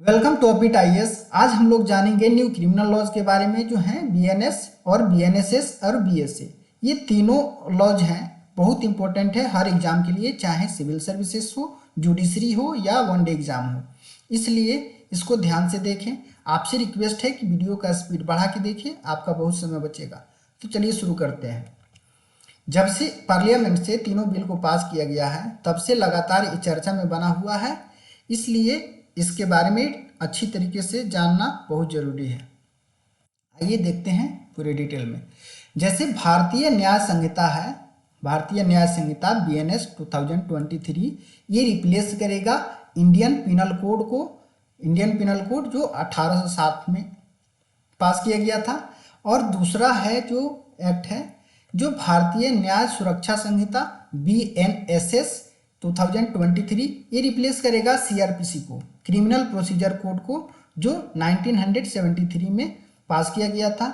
Welcome to अपीट IAS. आज हम लोग जानेंगे न्यू क्रिमिनल लॉज के बारे में जो हैं बीएनएस और बीएनएसएस और बीएसए। ये तीनों लॉज हैं, बहुत इंपॉर्टेंट है हर एग्जाम के लिए, चाहे सिविल सर्विसेज हो, जुडिशरी हो या वनडे एग्जाम हो। इसलिए इसको ध्यान से देखें। आपसे रिक्वेस्ट है कि वीडियो का स्पीड बढ़ा के देखें, आपका बहुत समय बचेगा। तो चलिए शुरू करते हैं। जब से पार्लियामेंट से तीनों बिल को पास किया गया है तब से लगातार ये चर्चा में बना हुआ है, इसलिए इसके बारे में अच्छी तरीके से जानना बहुत जरूरी है। आइए देखते हैं पूरे डिटेल में। जैसे भारतीय न्याय संहिता है, भारतीय न्याय संहिता बीएनएस 2023 ये रिप्लेस करेगा इंडियन पिनल कोड को। इंडियन पिनल कोड जो 1807 में पास किया गया था। और दूसरा है जो एक्ट है जो भारतीय न्याय सुरक्षा संहिता बीएनएसएस 2023 ये रिप्लेस करेगा सीआरपीसी को, क्रिमिनल प्रोसीजर कोड को, जो 1973 में पास किया गया था।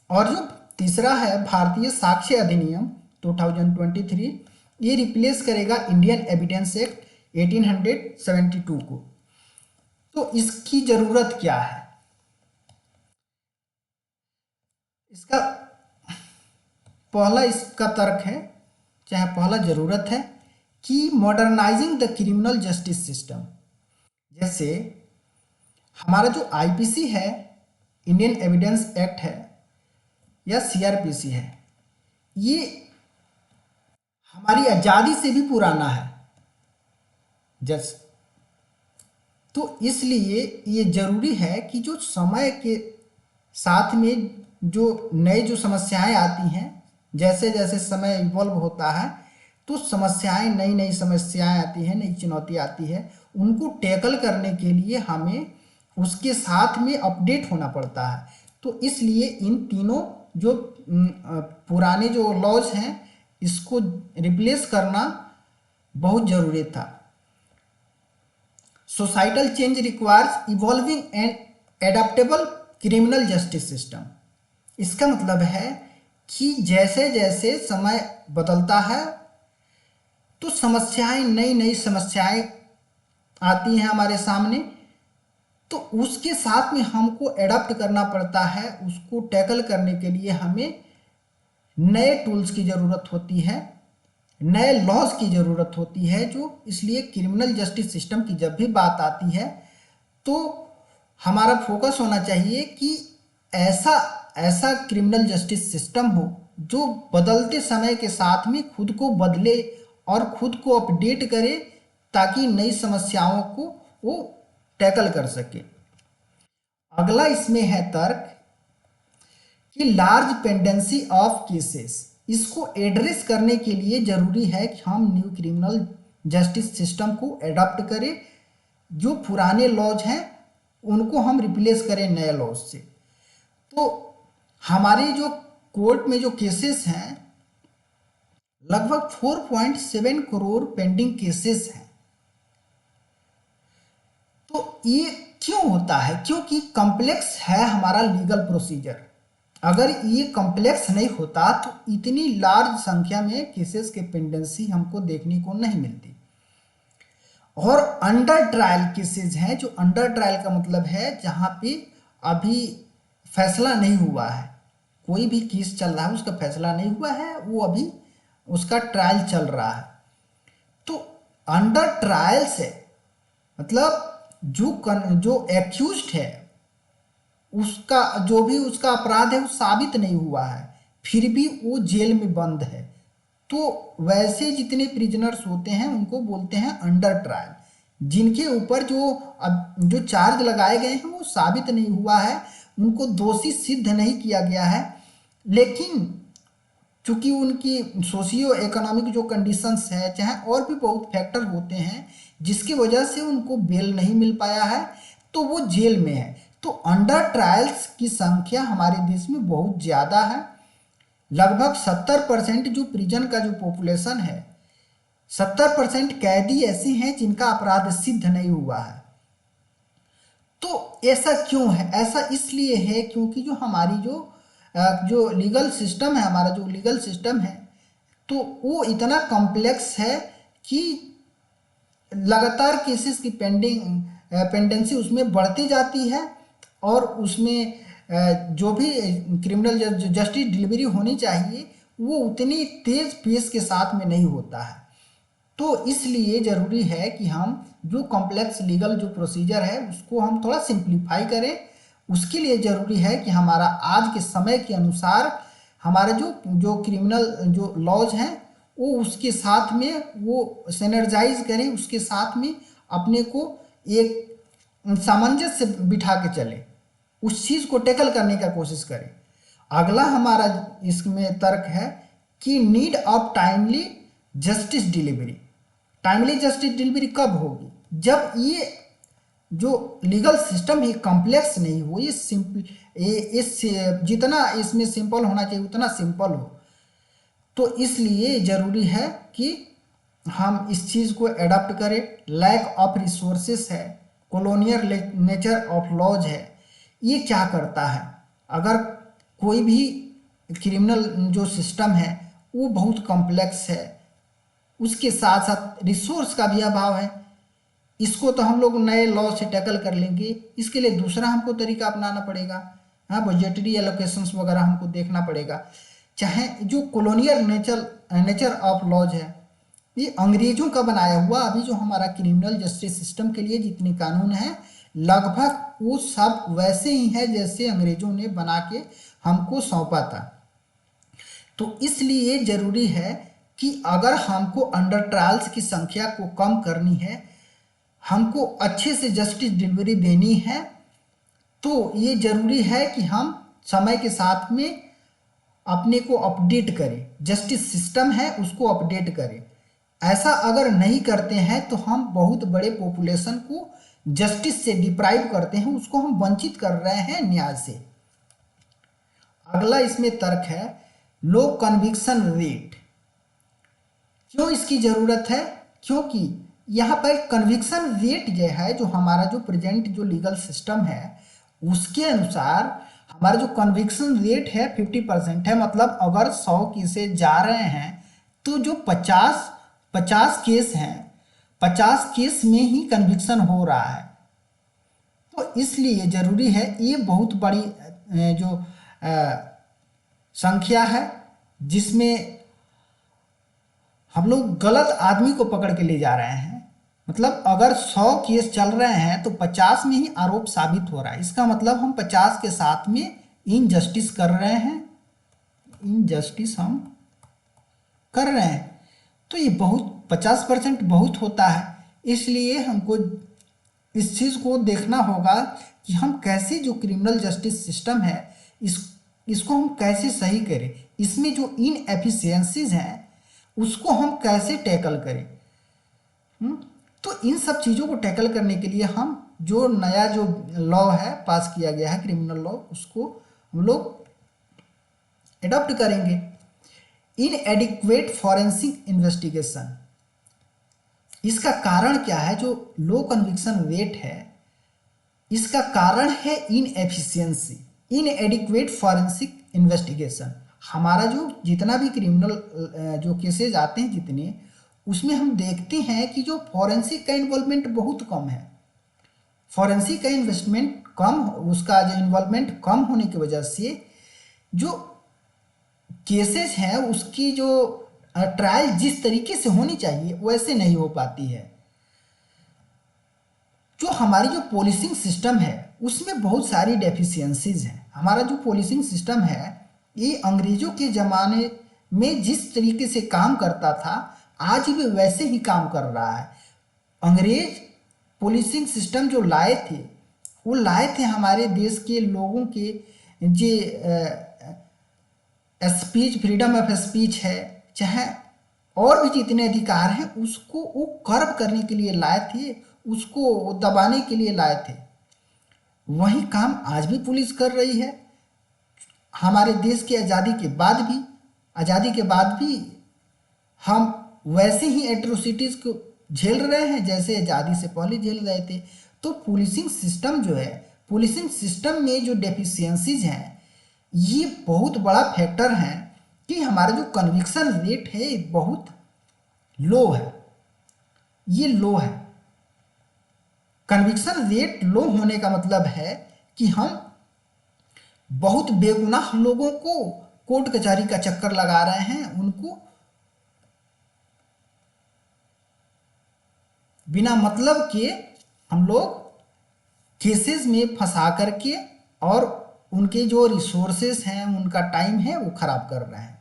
और जो तीसरा है भारतीय साक्ष्य अधिनियम 2023 ये रिप्लेस करेगा इंडियन एविडेंस एक्ट 1872 को। तो इसकी जरूरत क्या है? इसका पहला इसका तर्क है, चाहे पहला जरूरत है कि modernising the criminal justice system. जैसे हमारा जो आईपीसी है, इंडियन एविडेंस एक्ट है या सीआरपीसी है, ये हमारी आज़ादी से भी पुराना है। जस तो इसलिए ये जरूरी है कि जो समय के साथ में जो नए जो समस्याएं आती हैं, जैसे जैसे समय इवॉल्व होता है तो समस्याएं, नई नई समस्याएं आती हैं, नई चुनौती आती है, उनको टैकल करने के लिए हमें उसके साथ में अपडेट होना पड़ता है। तो इसलिए इन तीनों जो पुराने जो लॉज हैं इसको रिप्लेस करना बहुत ज़रूरी था। Societal change requires evolving and adaptable criminal justice system. इसका मतलब है कि जैसे जैसे समय बदलता है तो समस्याएं, नई नई समस्याएं आती हैं हमारे सामने, तो उसके साथ में हमको एडाप्ट करना पड़ता है। उसको टैकल करने के लिए हमें नए टूल्स की ज़रूरत होती है, नए लॉज की ज़रूरत होती है। जो इसलिए क्रिमिनल जस्टिस सिस्टम की जब भी बात आती है तो हमारा फोकस होना चाहिए कि ऐसा ऐसा क्रिमिनल जस्टिस सिस्टम हो जो बदलते समय के साथ में खुद को बदले और खुद को अपडेट करे, ताकि नई समस्याओं को वो टैकल कर सके। अगला इसमें है तर्क कि लार्ज पेंडेंसी ऑफ केसेस। इसको एड्रेस करने के लिए जरूरी है कि हम न्यू क्रिमिनल जस्टिस सिस्टम को एडॉप्ट करें। जो पुराने लॉज हैं उनको हम रिप्लेस करें नए लॉज से। तो हमारे जो कोर्ट में जो केसेस हैं, लगभग 4.7 करोड़ पेंडिंग केसेस हैं। तो ये क्यों होता है? क्योंकि कॉम्प्लेक्स है हमारा लीगल प्रोसीजर। अगर ये कॉम्प्लेक्स नहीं होता तो इतनी लार्ज संख्या में केसेस के पेंडेंसी हमको देखने को नहीं मिलती। और अंडर ट्रायल केसेस हैं, जो अंडर ट्रायल का मतलब है जहाँ पे अभी फैसला नहीं हुआ है, कोई भी केस चल रहा है उसका फैसला नहीं हुआ है, वो अभी उसका ट्रायल चल रहा है। तो अंडर ट्रायल से मतलब जो एक्यूज्ड है उसका जो भी उसका अपराध है वो साबित नहीं हुआ है, फिर भी वो जेल में बंद है, तो वैसे जितने प्रिजनर्स होते हैं उनको बोलते हैं अंडर ट्रायल। जिनके ऊपर जो चार्ज लगाए गए हैं वो साबित नहीं हुआ है, उनको दोषी सिद्ध नहीं किया गया है, लेकिन चूंकि उनकी सोशियो इकोनॉमिक जो कंडीशंस है, चाहे और भी बहुत फैक्टर होते हैं जिसकी वजह से उनको बेल नहीं मिल पाया है, तो वो जेल में है। तो अंडर ट्रायल्स की संख्या हमारे देश में बहुत ज़्यादा है। लगभग 70% जो प्रिजन का जो पॉपुलेशन है, 70% कैदी ऐसे हैं जिनका अपराध सिद्ध नहीं हुआ है। तो ऐसा क्यों है? ऐसा इसलिए है क्योंकि जो हमारी जो लीगल सिस्टम है, हमारा जो लीगल सिस्टम है, तो वो इतना कॉम्प्लेक्स है कि लगातार केसेस की पेंडेंसी उसमें बढ़ती जाती है, और उसमें जो भी क्रिमिनल जस्टिस डिलीवरी होनी चाहिए वो उतनी तेज पेस के साथ में नहीं होता है। तो इसलिए ज़रूरी है कि हम जो कॉम्प्लेक्स लीगल जो प्रोसीजर है उसको हम थोड़ा सिंप्लीफाई करें। उसके लिए ज़रूरी है कि हमारा आज के समय के अनुसार हमारे जो जो क्रिमिनल जो लॉज हैं वो उसके साथ में वो सिनर्जाइज करें, उसके साथ में अपने को एक सामंजस्य से बिठा के चले, उस चीज़ को टैकल करने का कोशिश करें। अगला हमारा इसमें तर्क है कि need of timely justice delivery. Timely justice delivery कब होगी? जब ये जो लीगल सिस्टम है कॉम्प्लेक्स नहीं हो, ये सिंपल, जितना इसमें सिंपल होना चाहिए उतना सिंपल हो। तो इसलिए ज़रूरी है कि हम इस चीज़ को एडॉप्ट करें। लैक ऑफ रिसोर्सेस है, कॉलोनियल नेचर ऑफ लॉज है। ये क्या करता है, अगर कोई भी क्रिमिनल जो सिस्टम है वो बहुत कॉम्प्लेक्स है, उसके साथ साथ रिसोर्स का भी अभाव है, इसको तो हम लोग नए लॉ से टैकल कर लेंगे, इसके लिए दूसरा हमको तरीका अपनाना पड़ेगा। हाँ, बजटरी एलोकेशंस वगैरह हमको देखना पड़ेगा। चाहे जो कॉलोनियल नेचर ऑफ लॉज है ये अंग्रेजों का बनाया हुआ, अभी जो हमारा क्रिमिनल जस्टिस सिस्टम के लिए जितने कानून हैं लगभग वो सब वैसे ही है जैसे अंग्रेजों ने बना के हमको सौंपा था। तो इसलिए ज़रूरी है कि अगर हमको अंडर ट्रायल्स की संख्या को कम करनी है, हमको अच्छे से जस्टिस डिलीवरी देनी है, तो ये ज़रूरी है कि हम समय के साथ में अपने को अपडेट करें, जस्टिस सिस्टम है उसको अपडेट करें। ऐसा अगर नहीं करते हैं तो हम बहुत बड़े पॉपुलेशन को जस्टिस से डिप्राइव करते हैं, उसको हम वंचित कर रहे हैं न्याय से। अगला इसमें तर्क है लो कन्विक्शन रेट। क्यों इसकी ज़रूरत है? क्योंकि यहाँ पर कन्विक्शन रेट जो है, जो हमारा जो प्रेजेंट जो लीगल सिस्टम है उसके अनुसार हमारा जो कन्विक्शन रेट है 50% है। मतलब अगर 100 केसेस जा रहे हैं तो जो 50 केस हैं, 50 केस में ही कन्विक्शन हो रहा है। तो इसलिए ज़रूरी है, ये बहुत बड़ी जो संख्या है जिसमें हम लोग गलत आदमी को पकड़ के ले जा रहे हैं। मतलब अगर 100 केस चल रहे हैं तो 50 में ही आरोप साबित हो रहा है, इसका मतलब हम 50 के साथ में इनजस्टिस कर रहे हैं, इनजस्टिस हम कर रहे हैं। तो ये बहुत 50% बहुत होता है। इसलिए हमको इस चीज़ को देखना होगा कि हम कैसे जो क्रिमिनल जस्टिस सिस्टम है इसको हम कैसे सही करें, इसमें जो इनएफिशिएंसीज हैं उसको हम कैसे टैकल करें। तो इन सब चीज़ों को टैकल करने के लिए हम जो नया जो लॉ है पास किया गया है क्रिमिनल लॉ, उसको हम लोग एडॉप्ट करेंगे। इनएडिक्वेट फॉरेंसिक इन्वेस्टिगेशन, इसका कारण क्या है? जो लो कन्विक्शन रेट है इसका कारण है इनएफिशिएंसी, इनएडिक्वेट फॉरेंसिक इन्वेस्टिगेशन। हमारा जो जितना भी क्रिमिनल जो केसेज आते हैं जितने, उसमें हम देखते हैं कि जो फॉरेंसिक का इन्वॉल्वमेंट बहुत कम है। फॉरेंसिक का इन्वेस्टमेंट कम, उसका जो इन्वॉल्वमेंट कम होने की वजह से जो केसेस हैं उसकी जो ट्रायल जिस तरीके से होनी चाहिए वैसे नहीं हो पाती है। जो हमारी जो पुलिसिंग सिस्टम है उसमें बहुत सारी डेफिशिएंसीज हैं। हमारा जो पुलिसिंग सिस्टम है ये अंग्रेजों के ज़माने में जिस तरीके से काम करता था आज भी वैसे ही काम कर रहा है। अंग्रेज पुलिसिंग सिस्टम जो लाए थे वो लाए थे हमारे देश के लोगों के जे स्पीच, फ्रीडम ऑफ स्पीच है, चाहे और भी जितने अधिकार हैं उसको वो कर्व करने के लिए लाए थे, उसको दबाने के लिए लाए थे। वही काम आज भी पुलिस कर रही है। हमारे देश की आज़ादी के बाद भी हम वैसे ही एट्रोसिटीज़ को झेल रहे हैं जैसे आज़ादी से पहले झेल रहे थे। तो पुलिसिंग सिस्टम जो है, पुलिसिंग सिस्टम में जो डेफिशिएंसीज हैं ये बहुत बड़ा फैक्टर है कि हमारा जो कन्विक्शन रेट है बहुत लो है। ये लो है। कन्विक्शन रेट लो होने का मतलब है कि हम बहुत बेगुनाह लोगों को कोर्ट कचहरी का चक्कर लगा रहे हैं, उनको बिना मतलब के हम लोग केसेस में फंसा करके और उनके जो रिसोर्सेस हैं, उनका टाइम है, वो खराब कर रहे हैं।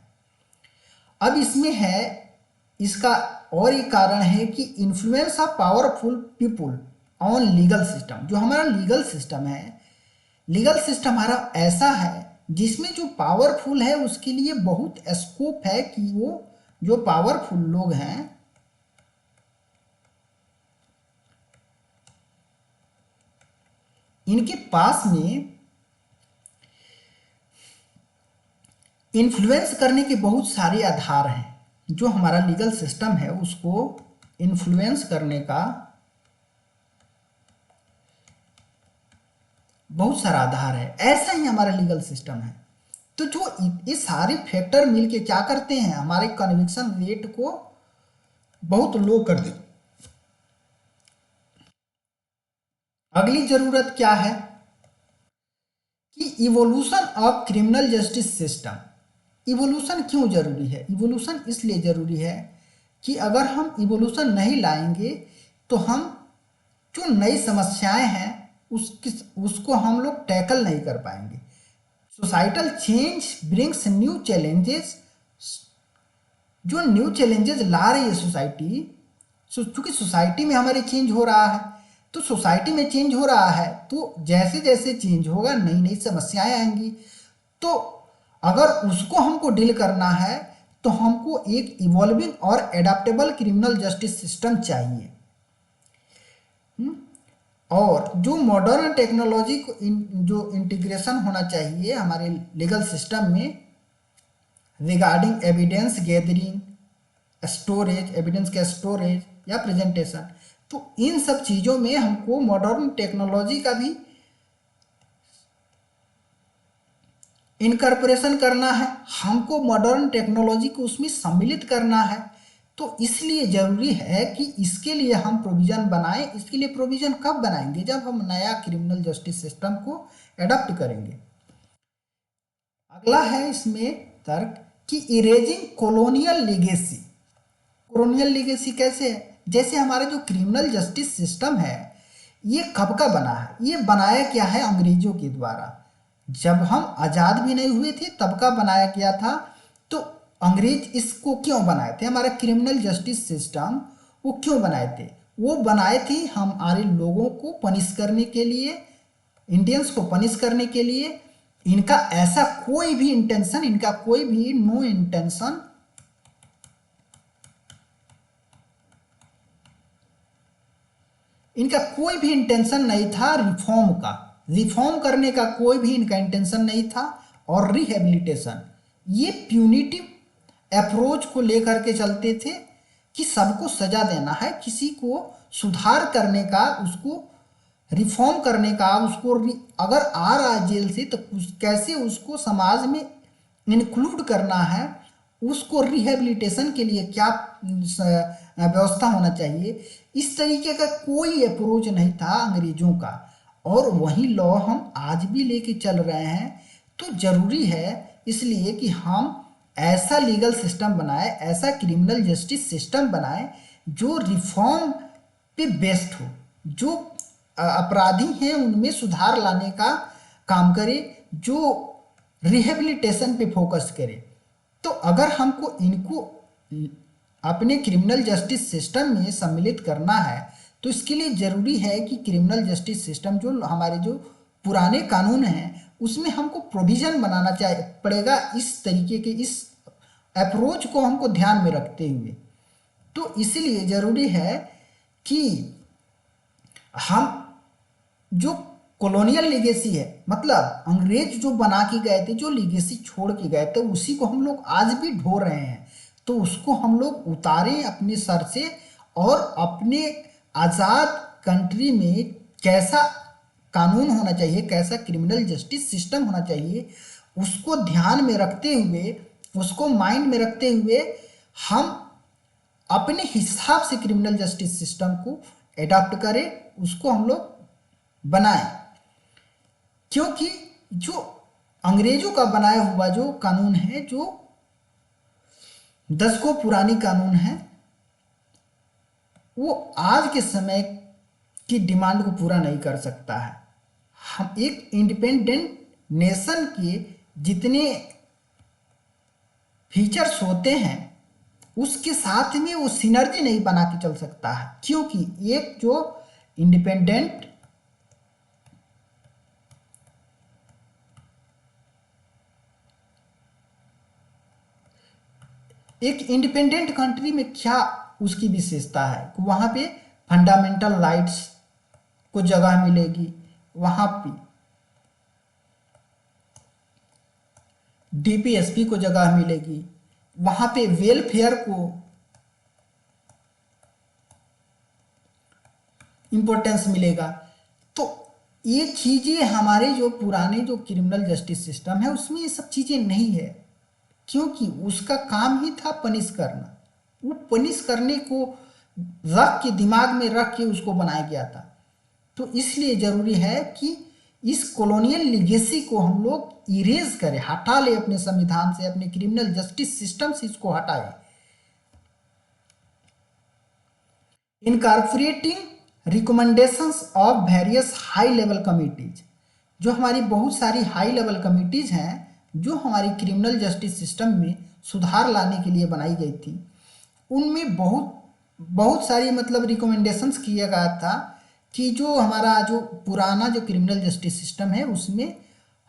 अब इसमें है, इसका और एक कारण है कि influence of powerful people on legal system. जो हमारा लीगल सिस्टम है, लीगल सिस्टम हमारा ऐसा है जिसमें जो पावरफुल है उसके लिए बहुत स्कोप है कि वो जो पावरफुल लोग हैं इनके पास में इन्फ्लुएंस करने के बहुत सारे आधार हैं। जो हमारा लीगल सिस्टम है उसको इन्फ्लुएंस करने का बहुत सारा आधार है, ऐसा ही हमारा लीगल सिस्टम है। तो जो ये सारे फैक्टर मिलके क्या करते हैं, हमारे कन्विक्शन रेट को बहुत लो कर देते। अगली जरूरत क्या है कि evolution of criminal justice system. Evolution क्यों जरूरी है? इवोल्यूशन इसलिए जरूरी है कि अगर हम इवोल्यूशन नहीं लाएंगे तो हम जो नई समस्याएं हैं उसको हम लोग टैकल नहीं कर पाएंगे। Societal change brings new challenges. जो न्यू चैलेंजेस ला रही है सोसाइटी, चूंकि सोसाइटी में हमारे चेंज हो रहा है, तो सोसाइटी में चेंज हो रहा है तो जैसे जैसे चेंज होगा नई नई समस्याएं आएंगी। तो अगर उसको हमको डील करना है तो हमको एक इवॉल्विंग और एडाप्टेबल क्रिमिनल जस्टिस सिस्टम चाहिए। और जो मॉडर्न टेक्नोलॉजी को जो इंटीग्रेशन होना चाहिए हमारे लीगल सिस्टम में regarding evidence gathering, storage, evidence का स्टोरेज या प्रेजेंटेशन, तो इन सब चीज़ों में हमको मॉडर्न टेक्नोलॉजी का भी इनकॉर्पोरेशन करना है, हमको मॉडर्न टेक्नोलॉजी को उसमें सम्मिलित करना है। तो इसलिए ज़रूरी है कि इसके लिए हम प्रोविज़न बनाएं। इसके लिए प्रोविज़न कब बनाएंगे? जब हम नया क्रिमिनल जस्टिस सिस्टम को एडॉप्ट करेंगे। अगला है इसमें तर्क कि erasing colonial legacy. Colonial legacy कैसे है? जैसे हमारा जो क्रिमिनल जस्टिस सिस्टम है ये कब का बना है? ये बनाया क्या है अंग्रेजों के द्वारा। जब हम आज़ाद भी नहीं हुए थे तब का बनाया गया था। तो अंग्रेज इसको क्यों बनाए थे? हमारा क्रिमिनल जस्टिस सिस्टम वो क्यों बनाए थे? वो बनाए थे हमारे लोगों को पनिश करने के लिए, इंडियंस को पनिश करने के लिए। इनका ऐसा कोई भी इंटेंशन, इनका कोई भी नो इंटेंशन इनका कोई भी इंटेंशन नहीं था रिफॉर्म का। रिफॉर्म करने का कोई भी इनका इंटेंशन नहीं था। और रिहेबिलिटेशन, ये प्यूनिटिव अप्रोच को लेकर के चलते थे कि सबको सजा देना है, किसी को सुधार करने का, उसको रिफॉर्म करने का, उसको अगर आ रहा है जेल से तो कैसे उसको समाज में इंक्लूड करना है, उसको रिहेबिलिटेशन के लिए क्या व्यवस्था होना चाहिए, इस तरीके का कोई अप्रोच नहीं था अंग्रेजों का। और वही लॉ हम आज भी लेके चल रहे हैं। तो जरूरी है इसलिए कि हम ऐसा लीगल सिस्टम बनाए, ऐसा क्रिमिनल जस्टिस सिस्टम बनाए जो रिफॉर्म पे बेस्ड हो, जो अपराधी हैं उनमें सुधार लाने का काम करे, जो रिहेबिलिटेशन पे फोकस करे। तो अगर हमको इनको अपने क्रिमिनल जस्टिस सिस्टम में सम्मिलित करना है तो इसके लिए ज़रूरी है कि क्रिमिनल जस्टिस सिस्टम जो हमारे जो पुराने कानून हैं उसमें हमको प्रोविज़न बनाना पड़ेगा, इस तरीके के इस अप्रोच को हमको ध्यान में रखते हुए। तो इसीलिए ज़रूरी है कि हम जो कॉलोनियल लीगेसी है, मतलब अंग्रेज जो बना के गए थे, जो लीगेसी छोड़ के गए थे, उसी को हम लोग आज भी ढो रहे हैं। तो उसको हम लोग उतारें अपने सर से और अपने आज़ाद कंट्री में कैसा कानून होना चाहिए, कैसा क्रिमिनल जस्टिस सिस्टम होना चाहिए, उसको ध्यान में रखते हुए, उसको माइंड में रखते हुए हम अपने हिसाब से क्रिमिनल जस्टिस सिस्टम को एडॉप्ट करें, उसको हम लोग बनाएं। क्योंकि जो अंग्रेजों का बनाया हुआ जो कानून है, जो दशकों पुरानी कानून है, वो आज के समय की डिमांड को पूरा नहीं कर सकता है। हम एक इंडिपेंडेंट नेशन के जितने फीचर्स होते हैं उसके साथ में वो सिनर्जी नहीं बना के चल सकता है, क्योंकि एक जो इंडिपेंडेंट कंट्री में क्या उसकी विशेषता है, वहाँ पे फंडामेंटल राइट्स को जगह मिलेगी, वहाँ पे डीपीएसपी को जगह मिलेगी, वहाँ पे वेलफेयर को इम्पोर्टेंस मिलेगा। तो ये चीज़ें हमारे जो पुराने जो क्रिमिनल जस्टिस सिस्टम है उसमें ये सब चीज़ें नहीं है, क्योंकि उसका काम ही था पनिश करना। वो पनिश करने को रख के, दिमाग में रख के उसको बनाया गया था। तो इसलिए ज़रूरी है कि इस कॉलोनियल लीगेसी को हम लोग इरेज करें, हटा ले अपने संविधान से, अपने क्रिमिनल जस्टिस सिस्टम से इसको हटाएं। Incorporating recommendations of various high level committees, जो हमारी बहुत सारी हाई लेवल कमिटीज हैं जो हमारी क्रिमिनल जस्टिस सिस्टम में सुधार लाने के लिए बनाई गई थी, उनमें बहुत सारी मतलब रिकमेंडेशंस किया गया था कि जो हमारा जो पुराना जो क्रिमिनल जस्टिस सिस्टम है उसमें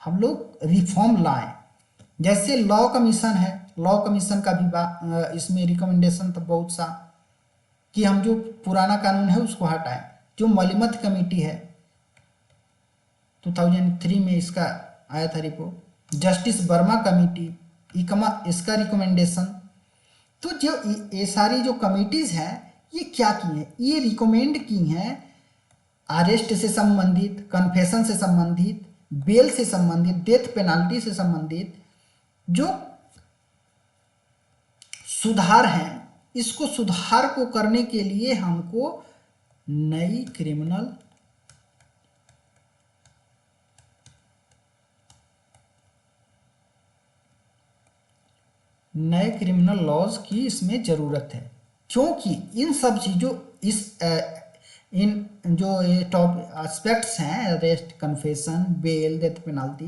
हम लोग रिफॉर्म लाएं। जैसे लॉ कमीशन है, लॉ कमीशन का भी इसमें रिकमेंडेशन था बहुत सा कि हम जो पुराना कानून है उसको हटाएं। जो मलिमत कमेटी है 2003 में इसका आया था रिपोर्ट, जस्टिस वर्मा कमेटी, इकमा, इसका रिकमेंडेशन। तो जो ये सारी जो कमिटीज़ हैं ये क्या की हैं, ये रिकमेंड की हैं अरेस्ट से संबंधित, कन्फेशन से संबंधित, बेल से संबंधित, डेथ पेनाल्टी से संबंधित जो सुधार हैं, इसको सुधार को करने के लिए हमको नई क्रिमिनल लॉज की इसमें ज़रूरत है। क्योंकि इन सब चीज़ों इन जो ये टॉप एस्पेक्ट्स हैं, arrest, confession, bail, death penalty,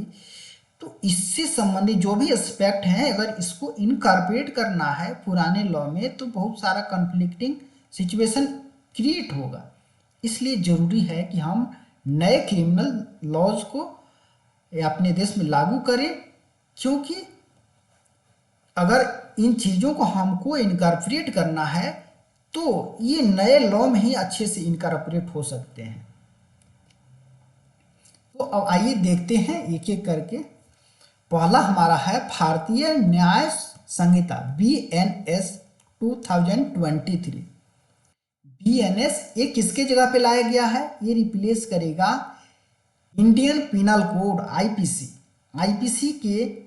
तो इससे संबंधित जो भी एस्पेक्ट हैं अगर इसको इनकॉर्पोरेट करना है पुराने लॉ में तो बहुत सारा कॉन्फ्लिक्टिंग सिचुएशन क्रिएट होगा। इसलिए ज़रूरी है कि हम नए क्रिमिनल लॉज को अपने देश में लागू करें, क्योंकि अगर इन चीज़ों को हमको इनकॉर्पोरेट करना है तो ये नए लॉ में ही अच्छे से इनकॉर्पोरेट हो सकते हैं। तो अब आइए देखते हैं एक एक करके। पहला हमारा है भारतीय न्याय संहिता BNS 2023। BNS ये किसके जगह पे लाया गया है, ये रिप्लेस करेगा इंडियन पिनल कोड IPC के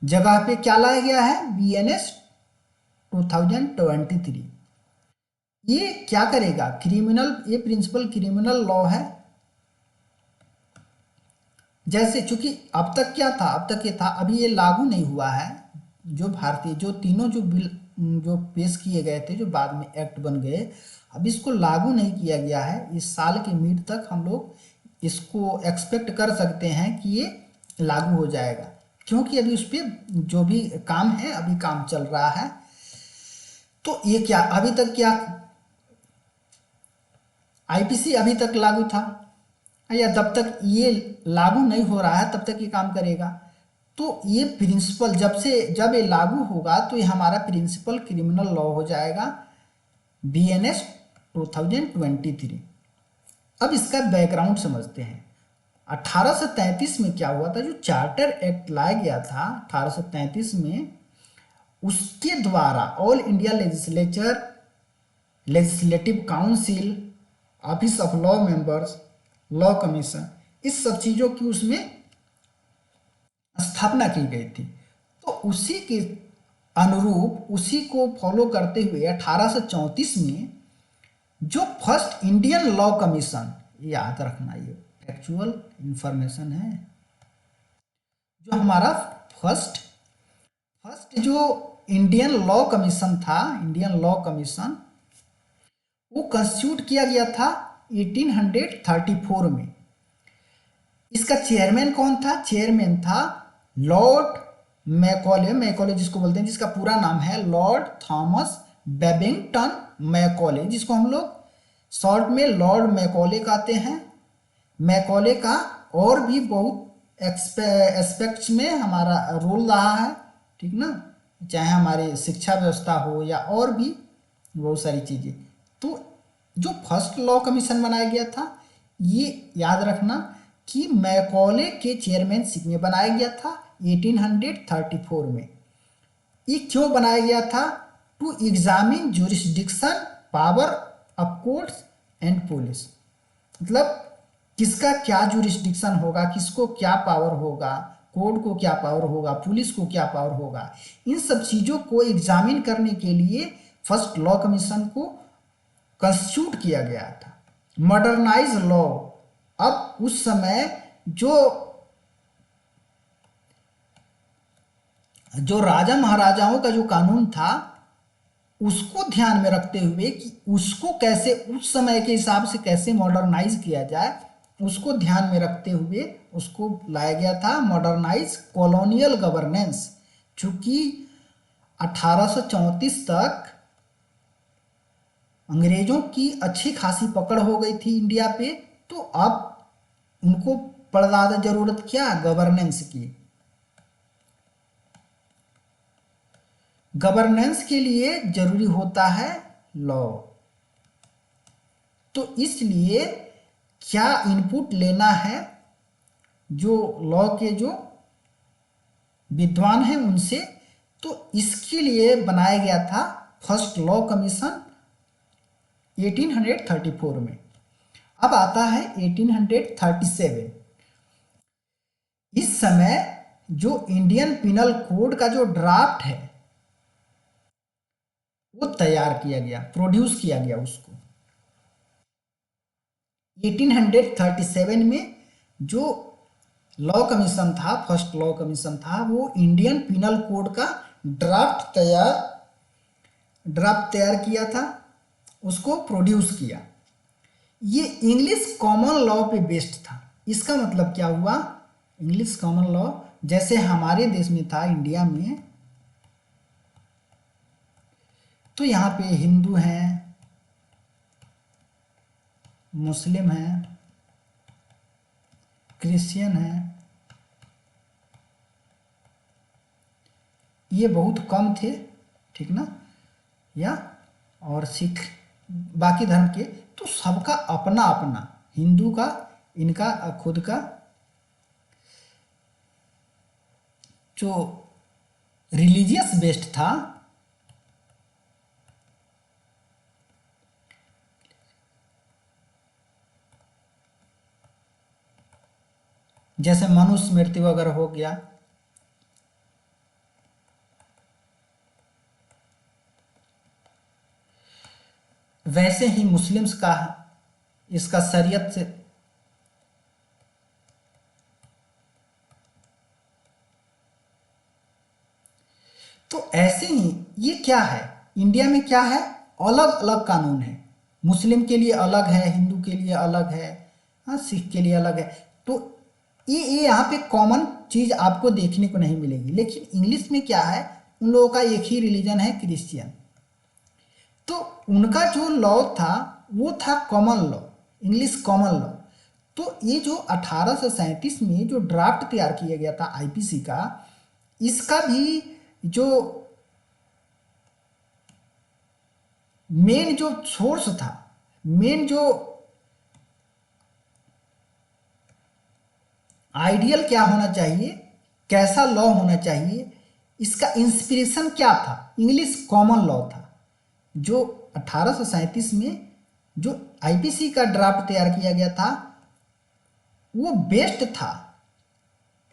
जगह पे क्या लाया गया है, BNS 2023। ये क्या करेगा, ये प्रिंसिपल क्रिमिनल लॉ है। जैसे चूंकि अब तक क्या था, अब तक ये था, अभी ये लागू नहीं हुआ है। जो तीनों जो बिल जो पेश किए गए थे, जो बाद में एक्ट बन गए, अब इसको लागू नहीं किया गया है। इस साल के मिड तक हम लोग इसको एक्सपेक्ट कर सकते हैं कि ये लागू हो जाएगा, क्योंकि अभी उस पर जो भी काम है अभी काम चल रहा है। तो ये क्या अभी तक क्या IPC अभी तक लागू था, या जब तक ये लागू नहीं हो रहा है तब तक ये काम करेगा। तो ये प्रिंसिपल जब ये लागू होगा तो ये हमारा प्रिंसिपल क्रिमिनल लॉ हो जाएगा BNS 2023। अब इसका बैकग्राउंड समझते हैं। 1833 में क्या हुआ था, जो चार्टर एक्ट लाया गया था 1833 में, उसके द्वारा all India legislative council, office of law members, law commission, इस सब चीज़ों की उसमें स्थापना की गई थी। तो उसी के अनुरूप उसी को फॉलो करते हुए 1834 में जो फर्स्ट इंडियन लॉ कमीशन, याद रखना ये फैक्चुअल इंफॉर्मेशन है, जो हमारा फर्स्ट फर्स्ट जो इंडियन लॉ कमीशन था, इंडियन लॉ कमीशन, वो कंस्टिट्यूट किया गया था 1834 में। इसका चेयरमैन कौन था? चेयरमैन था लॉर्ड मैकॉले, मैकॉले जिसको बोलते हैं, जिसका पूरा नाम है लॉर्ड थॉमस बेबिंगटन मैकॉले, जिसको हम लोग शॉर्ट में लॉर्ड मैकॉले कहते हैं। मैकॉले का और भी बहुत एस्पेक्ट्स में हमारा रोल रहा है, ठीक ना, चाहे हमारी शिक्षा व्यवस्था हो या और भी बहुत सारी चीज़ें। तो जो फर्स्ट लॉ कमीशन बनाया गया था, ये याद रखना कि मैकॉले के चेयरमैनशिप में बनाया गया था 1834 में। ये क्यों बनाया गया था? To examine jurisdiction power of courts and police, मतलब किसका क्या जुरिस्डिक्शन होगा, किसको क्या पावर होगा, कोर्ट को क्या पावर होगा, पुलिस को क्या पावर होगा, इन सब चीज़ों को एग्जामिन करने के लिए फर्स्ट लॉ कमीशन को कंस्टिट्यूट किया गया था। मॉडर्नाइज लॉ, अब उस समय जो राजा महाराजाओं का जो कानून था उसको ध्यान में रखते हुए कि उसको कैसे उस समय के हिसाब से कैसे मॉडर्नाइज किया जाए, उसको ध्यान में रखते हुए उसको लाया गया था मॉडर्नाइज कॉलोनियल गवर्नेंस। चूंकि 1834 तक अंग्रेजों की अच्छी खासी पकड़ हो गई थी इंडिया पे, तो अब उनको बड़ा ज़्यादा ज़रूरत क्या? गवर्नेंस की। गवर्नेंस के लिए जरूरी होता है लॉ। तो इसलिए क्या इनपुट लेना है जो लॉ के जो विद्वान हैं उनसे, तो इसके लिए बनाया गया था फर्स्ट लॉ कमीशन 1834 में। अब आता है 1837। इस समय जो इंडियन पिनल कोड का जो ड्राफ्ट है वो तैयार किया गया, प्रोड्यूस किया गया उसको। 1837 में जो लॉ कमीशन था, फर्स्ट लॉ कमीशन था, वो इंडियन पिनल कोड का ड्राफ्ट तैयार किया था, उसको प्रोड्यूस किया। ये इंग्लिश कॉमन लॉ पे बेस्ड था। इसका मतलब क्या हुआ? इंग्लिश कॉमन लॉ जैसे हमारे देश में था, इंडिया में, तो यहाँ पे हिंदू हैं, मुस्लिम हैं, क्रिश्चियन हैं, ये बहुत कम थे, ठीक ना, या और सिख, बाकी धर्म के, तो सबका अपना अपना, हिंदू का इनका खुद का जो रिलीजियस बेस्ड था, जैसे मनुस्मृति वगैरह हो गया, वैसे ही मुस्लिम्स का इसका शरीयत से तो ऐसे ही ये क्या है, इंडिया में क्या है, अलग अलग कानून है। मुस्लिम के लिए अलग है, हिंदू के लिए अलग है, हाँ, सिख के लिए अलग है। तो ये यहाँ पे कॉमन चीज़ आपको देखने को नहीं मिलेगी। लेकिन इंग्लिश में क्या है, उन लोगों का एक ही रिलीजन है, क्रिश्चियन। तो उनका जो लॉ था वो था common law, English common law. तो ये जो 1837 में जो ड्राफ्ट तैयार किया गया था आईपीसी का, इसका भी जो मेन जो सोर्स था, मेन जो आइडियल क्या होना चाहिए, कैसा लॉ होना चाहिए, इसका इंस्पिरेशन क्या था, इंग्लिश कॉमन लॉ था। जो 1837 में जो आईपीसी का ड्राफ्ट तैयार किया गया था वो बेस्ड था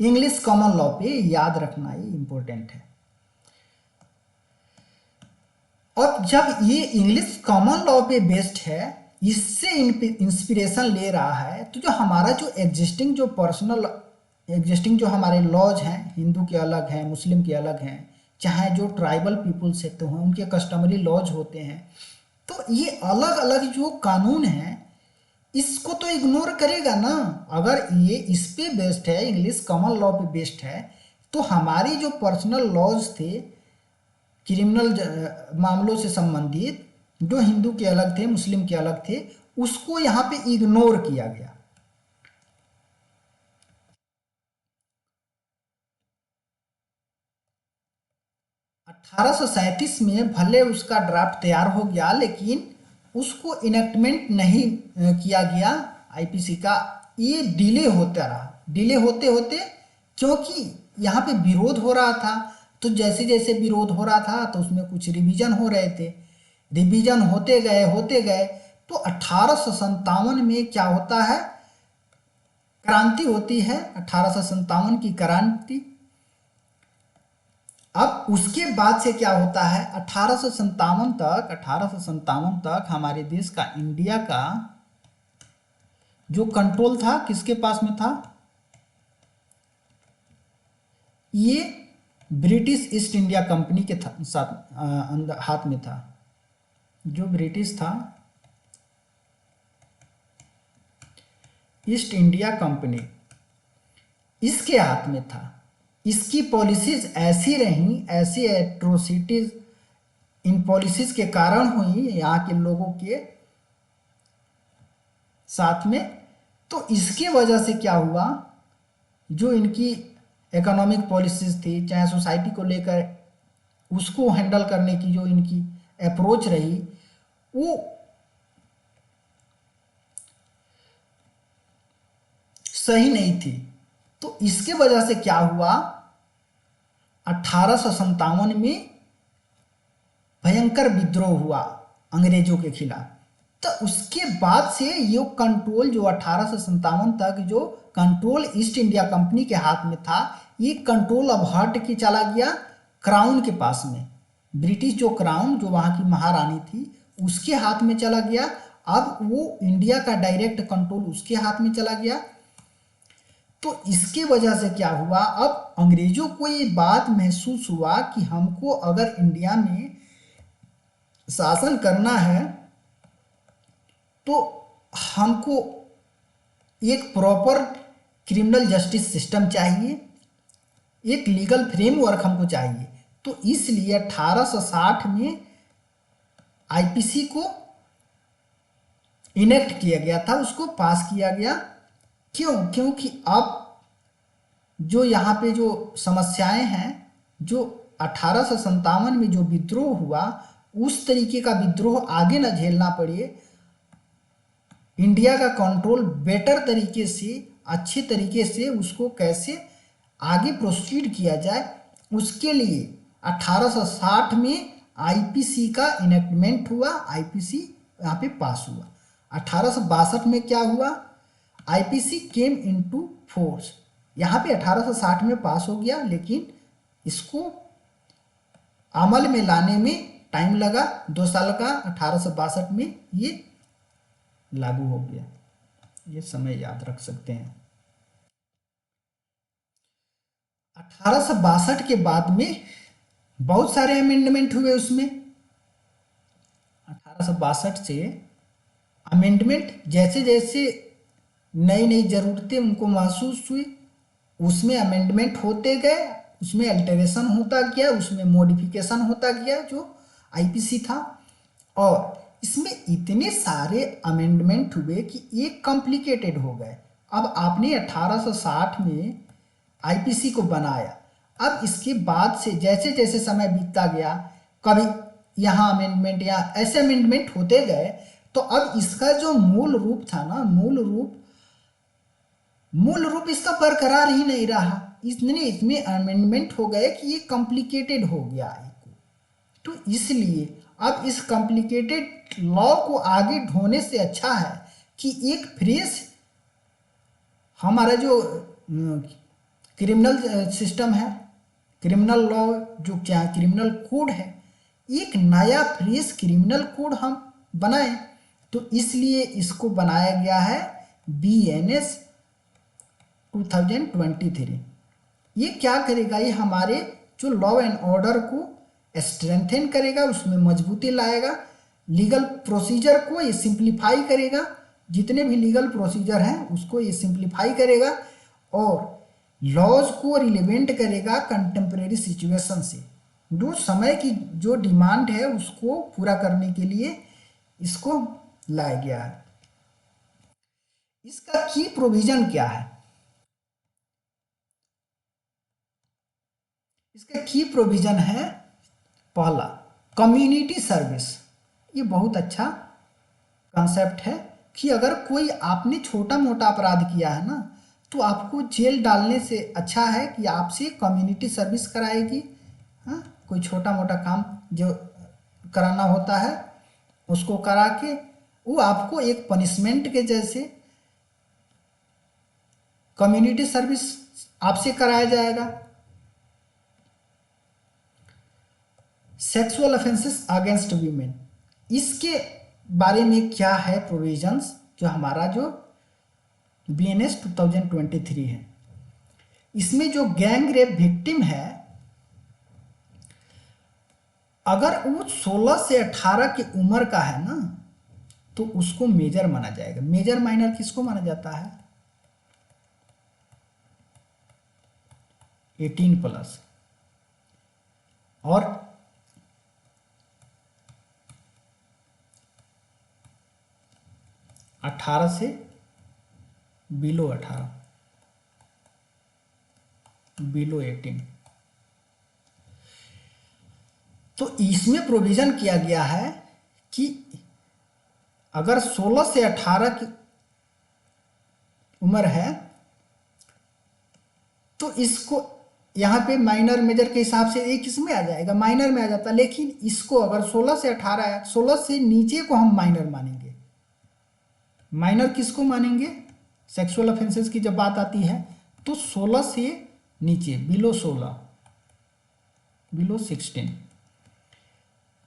इंग्लिश कॉमन लॉ पे, याद रखना ये इंपॉर्टेंट है। और जब ये इंग्लिश कॉमन लॉ पे बेस्ड है, इससे इंस्पिरेशन ले रहा है, तो जो हमारा जो एग्जिस्टिंग जो पर्सनल एग्जिस्टिंग जो हमारे लॉज हैं, हिंदू के अलग हैं, मुस्लिम के अलग हैं, चाहे जो ट्राइबल पीपल्स से तो हैं उनके कस्टमरी लॉज होते हैं, तो ये अलग अलग जो कानून हैं इसको तो इग्नोर करेगा ना। अगर ये इस पे बेस्ड है, इंग्लिश कॉमन लॉ पे बेस्ड है, तो हमारी जो पर्सनल लॉज थे क्रिमिनल मामलों से संबंधित, जो हिंदू के अलग थे, मुस्लिम के अलग थे, उसको यहाँ पे इग्नोर किया गया। अठारह में भले उसका ड्राफ्ट तैयार हो गया, लेकिन उसको इनेक्टमेंट नहीं किया गया आईपीसी का। ये डिले होता रहा, डिले होते होते, क्योंकि यहाँ पे विरोध हो रहा था, तो जैसे जैसे विरोध हो रहा था तो उसमें कुछ रिवीजन हो रहे थे, रिवीजन होते गए, तो 1857 में क्या होता है, क्रांति होती है, 1857 की क्रांति। अब उसके बाद से क्या होता है, 1857 तक हमारे देश का, इंडिया का जो कंट्रोल था किसके पास में था, ये ब्रिटिश ईस्ट इंडिया कंपनी के साथ हाथ में था। जो ब्रिटिश था, ईस्ट इंडिया कंपनी, इसके हाथ में था। इसकी पॉलिसीज ऐसी रहीं, ऐसी एट्रोसिटीज इन पॉलिसीज के कारण हुई यहाँ के लोगों के साथ में। तो इसके वजह से क्या हुआ, जो इनकी इकोनॉमिक पॉलिसीज थी, चाहे सोसाइटी को लेकर उसको हैंडल करने की जो इनकी अप्रोच रही, वो सही नहीं थी। तो इसके वजह से क्या हुआ, 1857 में भयंकर विद्रोह हुआ अंग्रेजों के खिलाफ। तो उसके बाद से ये कंट्रोल जो 1857 तक जो कंट्रोल ईस्ट इंडिया कंपनी के हाथ में था, ये कंट्रोल अब हट के चला गया क्राउन के पास में। ब्रिटिश जो क्राउन, जो वहाँ की महारानी थी, उसके हाथ में चला गया। अब वो इंडिया का डायरेक्ट कंट्रोल उसके हाथ में चला गया। तो इसके वजह से क्या हुआ, अब अंग्रेजों को ये बात महसूस हुआ कि हमको अगर इंडिया में शासन करना है तो हमको एक प्रॉपर क्रिमिनल जस्टिस सिस्टम चाहिए, एक लीगल फ्रेमवर्क हमको चाहिए। तो इसलिए 1860 में आईपीसी को इनेक्ट किया गया था, उसको पास किया गया। क्यों? क्योंकि अब जो यहाँ पे जो समस्याएं हैं, जो 1857 में जो विद्रोह हुआ, उस तरीके का विद्रोह आगे न झेलना पड़े, इंडिया का कंट्रोल बेटर तरीके से, अच्छे तरीके से उसको कैसे आगे प्रोसीड किया जाए, उसके लिए 1860 में आईपीसी का इनेक्टमेंट हुआ, आईपीसी यहाँ पे पास हुआ। 1862 में क्या हुआ, आईपीसी केम इनटू फोर्स। यहाँ पे 1860 में पास हो गया, लेकिन इसको अमल में लाने में टाइम लगा, 2 साल का। 1862 में ये लागू हो गया, ये समय याद रख सकते हैं। 1862 के बाद में बहुत सारे अमेंडमेंट हुए उसमें। 1862 से अमेंडमेंट, जैसे जैसे नई नई ज़रूरतें उनको महसूस हुई, उसमें अमेंडमेंट होते गए, उसमें अल्टरेशन होता गया, उसमें मॉडिफिकेशन होता गया जो आईपीसी था। और इसमें इतने सारे अमेंडमेंट हुए कि ये कॉम्प्लिकेटेड हो गए। अब आपने 1860 में आईपीसी को बनाया, अब इसके बाद से जैसे जैसे समय बीतता गया, कभी यहाँ अमेंडमेंट या ऐसे अमेंडमेंट होते गए, तो अब इसका जो मूल रूप था ना, मूल रूप इसका बरकरार ही नहीं रहा। इतने इसमें अमेंडमेंट हो गए कि ये कॉम्प्लिकेटेड हो गया इसको। तो इसलिए अब इस कॉम्प्लिकेटेड लॉ को आगे ढोने से अच्छा है कि एक फ्रेश हमारा जो क्रिमिनल सिस्टम है, क्रिमिनल लॉ जो क्या क्रिमिनल कोड है, एक नया फ्रेश क्रिमिनल कोड हम बनाएं, तो इसलिए इसको बनाया गया है BNS 2023। ये क्या करेगा, ये हमारे जो लॉ एंड ऑर्डर को स्ट्रेंथन करेगा, उसमें मजबूती लाएगा, लीगल प्रोसीजर को ये सिंप्लीफाई करेगा, जितने भी लीगल प्रोसीजर हैं उसको ये सिंप्लीफाई करेगा और लॉज को रिलेवेंट करेगा कंटेम्प्रेरी सिचुएशन से। जो समय की जो डिमांड है उसको पूरा करने के लिए इसको लाया गया है। इसका की प्रोविजन क्या है? इसका की प्रोविजन है, पहला कम्युनिटी सर्विस। ये बहुत अच्छा कंसेप्ट है कि अगर कोई आपने छोटा मोटा अपराध किया है ना, तो आपको जेल डालने से अच्छा है कि आपसे कम्युनिटी सर्विस कराएगी। हाँ, कोई छोटा मोटा काम जो कराना होता है उसको करा के वो आपको एक पनिशमेंट के जैसे कम्युनिटी सर्विस आपसे कराया जाएगा। सेक्सुअल ऑफेंसेस अगेंस्ट वीमेन, इसके बारे में क्या है प्रोविजंस, जो हमारा जो BNS 2023 है। इसमें जो गैंग रेप विक्टिम है, अगर वो 16 से 18 की उम्र का है ना, तो उसको मेजर माना जाएगा। मेजर माइनर किसको माना जाता है? 18+। और 18 से बिलो 18, बिलो 18। तो इसमें प्रोविजन किया गया है कि अगर 16 से 18 की उम्र है तो इसको यहाँ पे माइनर मेजर के हिसाब से एक इसमें आ जाएगा, माइनर में आ जाता है। लेकिन इसको अगर 16 से 18 है, 16 से नीचे को हम माइनर मानेंगे। माइनर किसको मानेंगे? सेक्सुअल ऑफेंसेस की जब बात आती है तो 16 से नीचे, बिलो 16, बिलो 16।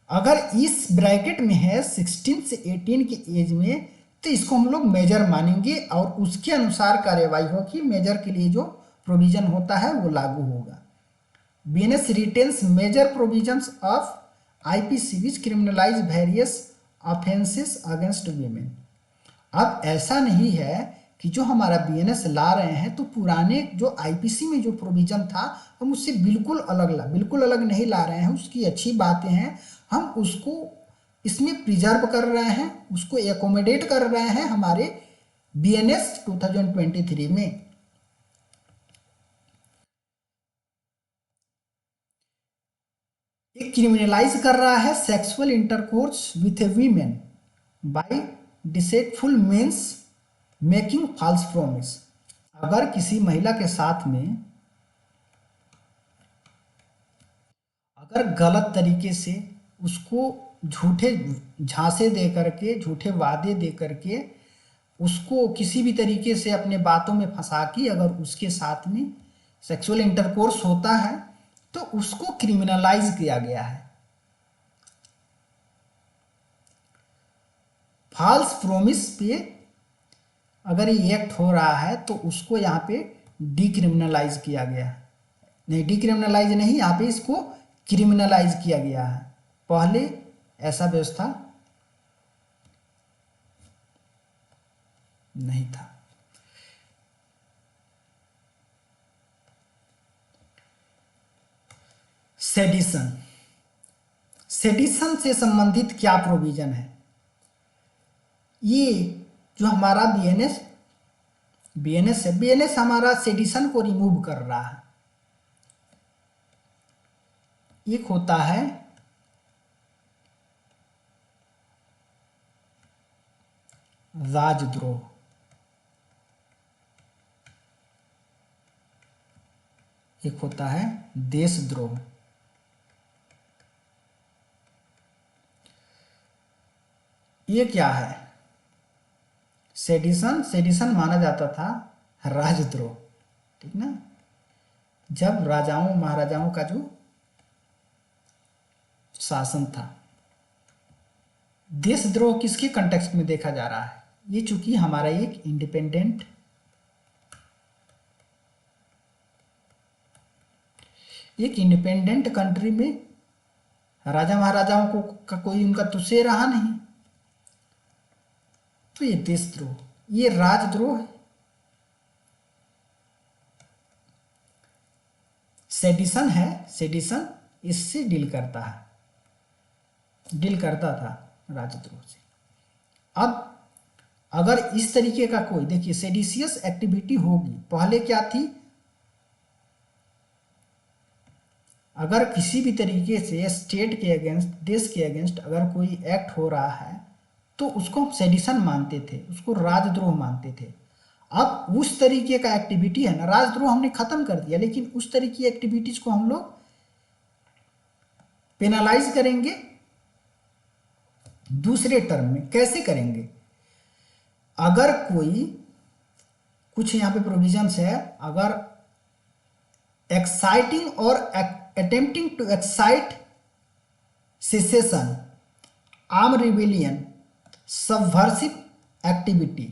अगर इस ब्रैकेट में है 16 से 18 की एज में, तो इसको हम लोग मेजर मानेंगे और उसके अनुसार कार्यवाही होगी। मेजर के लिए जो प्रोविजन होता है वो लागू होगा। BNS retains major provisions of IPC which criminalize various offences against women. अब ऐसा नहीं है कि जो हमारा BNS ला रहे हैं तो पुराने जो IPC में जो प्रोविजन था हम उससे बिल्कुल अलग नहीं ला रहे हैं। उसकी अच्छी बातें हैं, हम उसको इसमें प्रिजर्व कर रहे हैं, उसको एकोमोडेट कर रहे हैं हमारे BNS 2023 में। एक क्रिमिनलाइज कर रहा है sexual intercourse with a women by deceitful means making false promise. अगर किसी महिला के साथ में अगर गलत तरीके से उसको झूठे झांसे दे करके, झूठे वादे दे करके उसको किसी भी तरीके से अपने बातों में फंसा के अगर उसके साथ में सेक्सुअल इंटरकोर्स होता है तो उसको क्रिमिनलाइज किया गया है। फॉल्स प्रॉमिस पे अगर ये एक्ट हो रहा है तो उसको यहाँ पे डिक्रिमिनलाइज किया गया है। नहीं, डिक्रिमिनलाइज नहीं, यहाँ पे इसको क्रिमिनलाइज किया गया है। पहले ऐसा व्यवस्था नहीं था। सेडिशन, सेडिशन से संबंधित क्या प्रोविजन है? ये जो हमारा BNS है, BNS हमारा सेडिशन को रिमूव कर रहा है। एक होता है राजद्रोह, एक होता है देशद्रोह। ये क्या है? सेडिशन माना जाता था राजद्रोह, ठीक ना? जब राजाओं महाराजाओं का जो शासन था। देशद्रोह किसके कंटेक्स्ट में देखा जा रहा है? ये चूंकि हमारा एक इंडिपेंडेंट कंट्री में राजा महाराजाओं को का कोई उनका तुसे रहा नहीं, तो ये देशद्रोह, ये राजद्रोह है। सेडिशन है, सेडिशन इससे डील करता है, डील करता था राजद्रोह से। अब अगर इस तरीके का कोई, देखिए सेडिशियस एक्टिविटी होगी, पहले क्या थी, अगर किसी भी तरीके से स्टेट के अगेंस्ट, देश के अगेंस्ट अगर कोई एक्ट हो रहा है तो उसको हम सेडिशन मानते थे, उसको राजद्रोह मानते थे। अब उस तरीके का एक्टिविटी है ना, राजद्रोह हमने खत्म कर दिया, लेकिन उस तरीके की एक्टिविटीज को हम लोग पेनलाइज करेंगे दूसरे टर्म में। कैसे करेंगे? अगर कोई, कुछ यहाँ पे प्रोविजंस है, अगर एक्साइटिंग और attempting to excite secession, arm rebellion, subversive activity,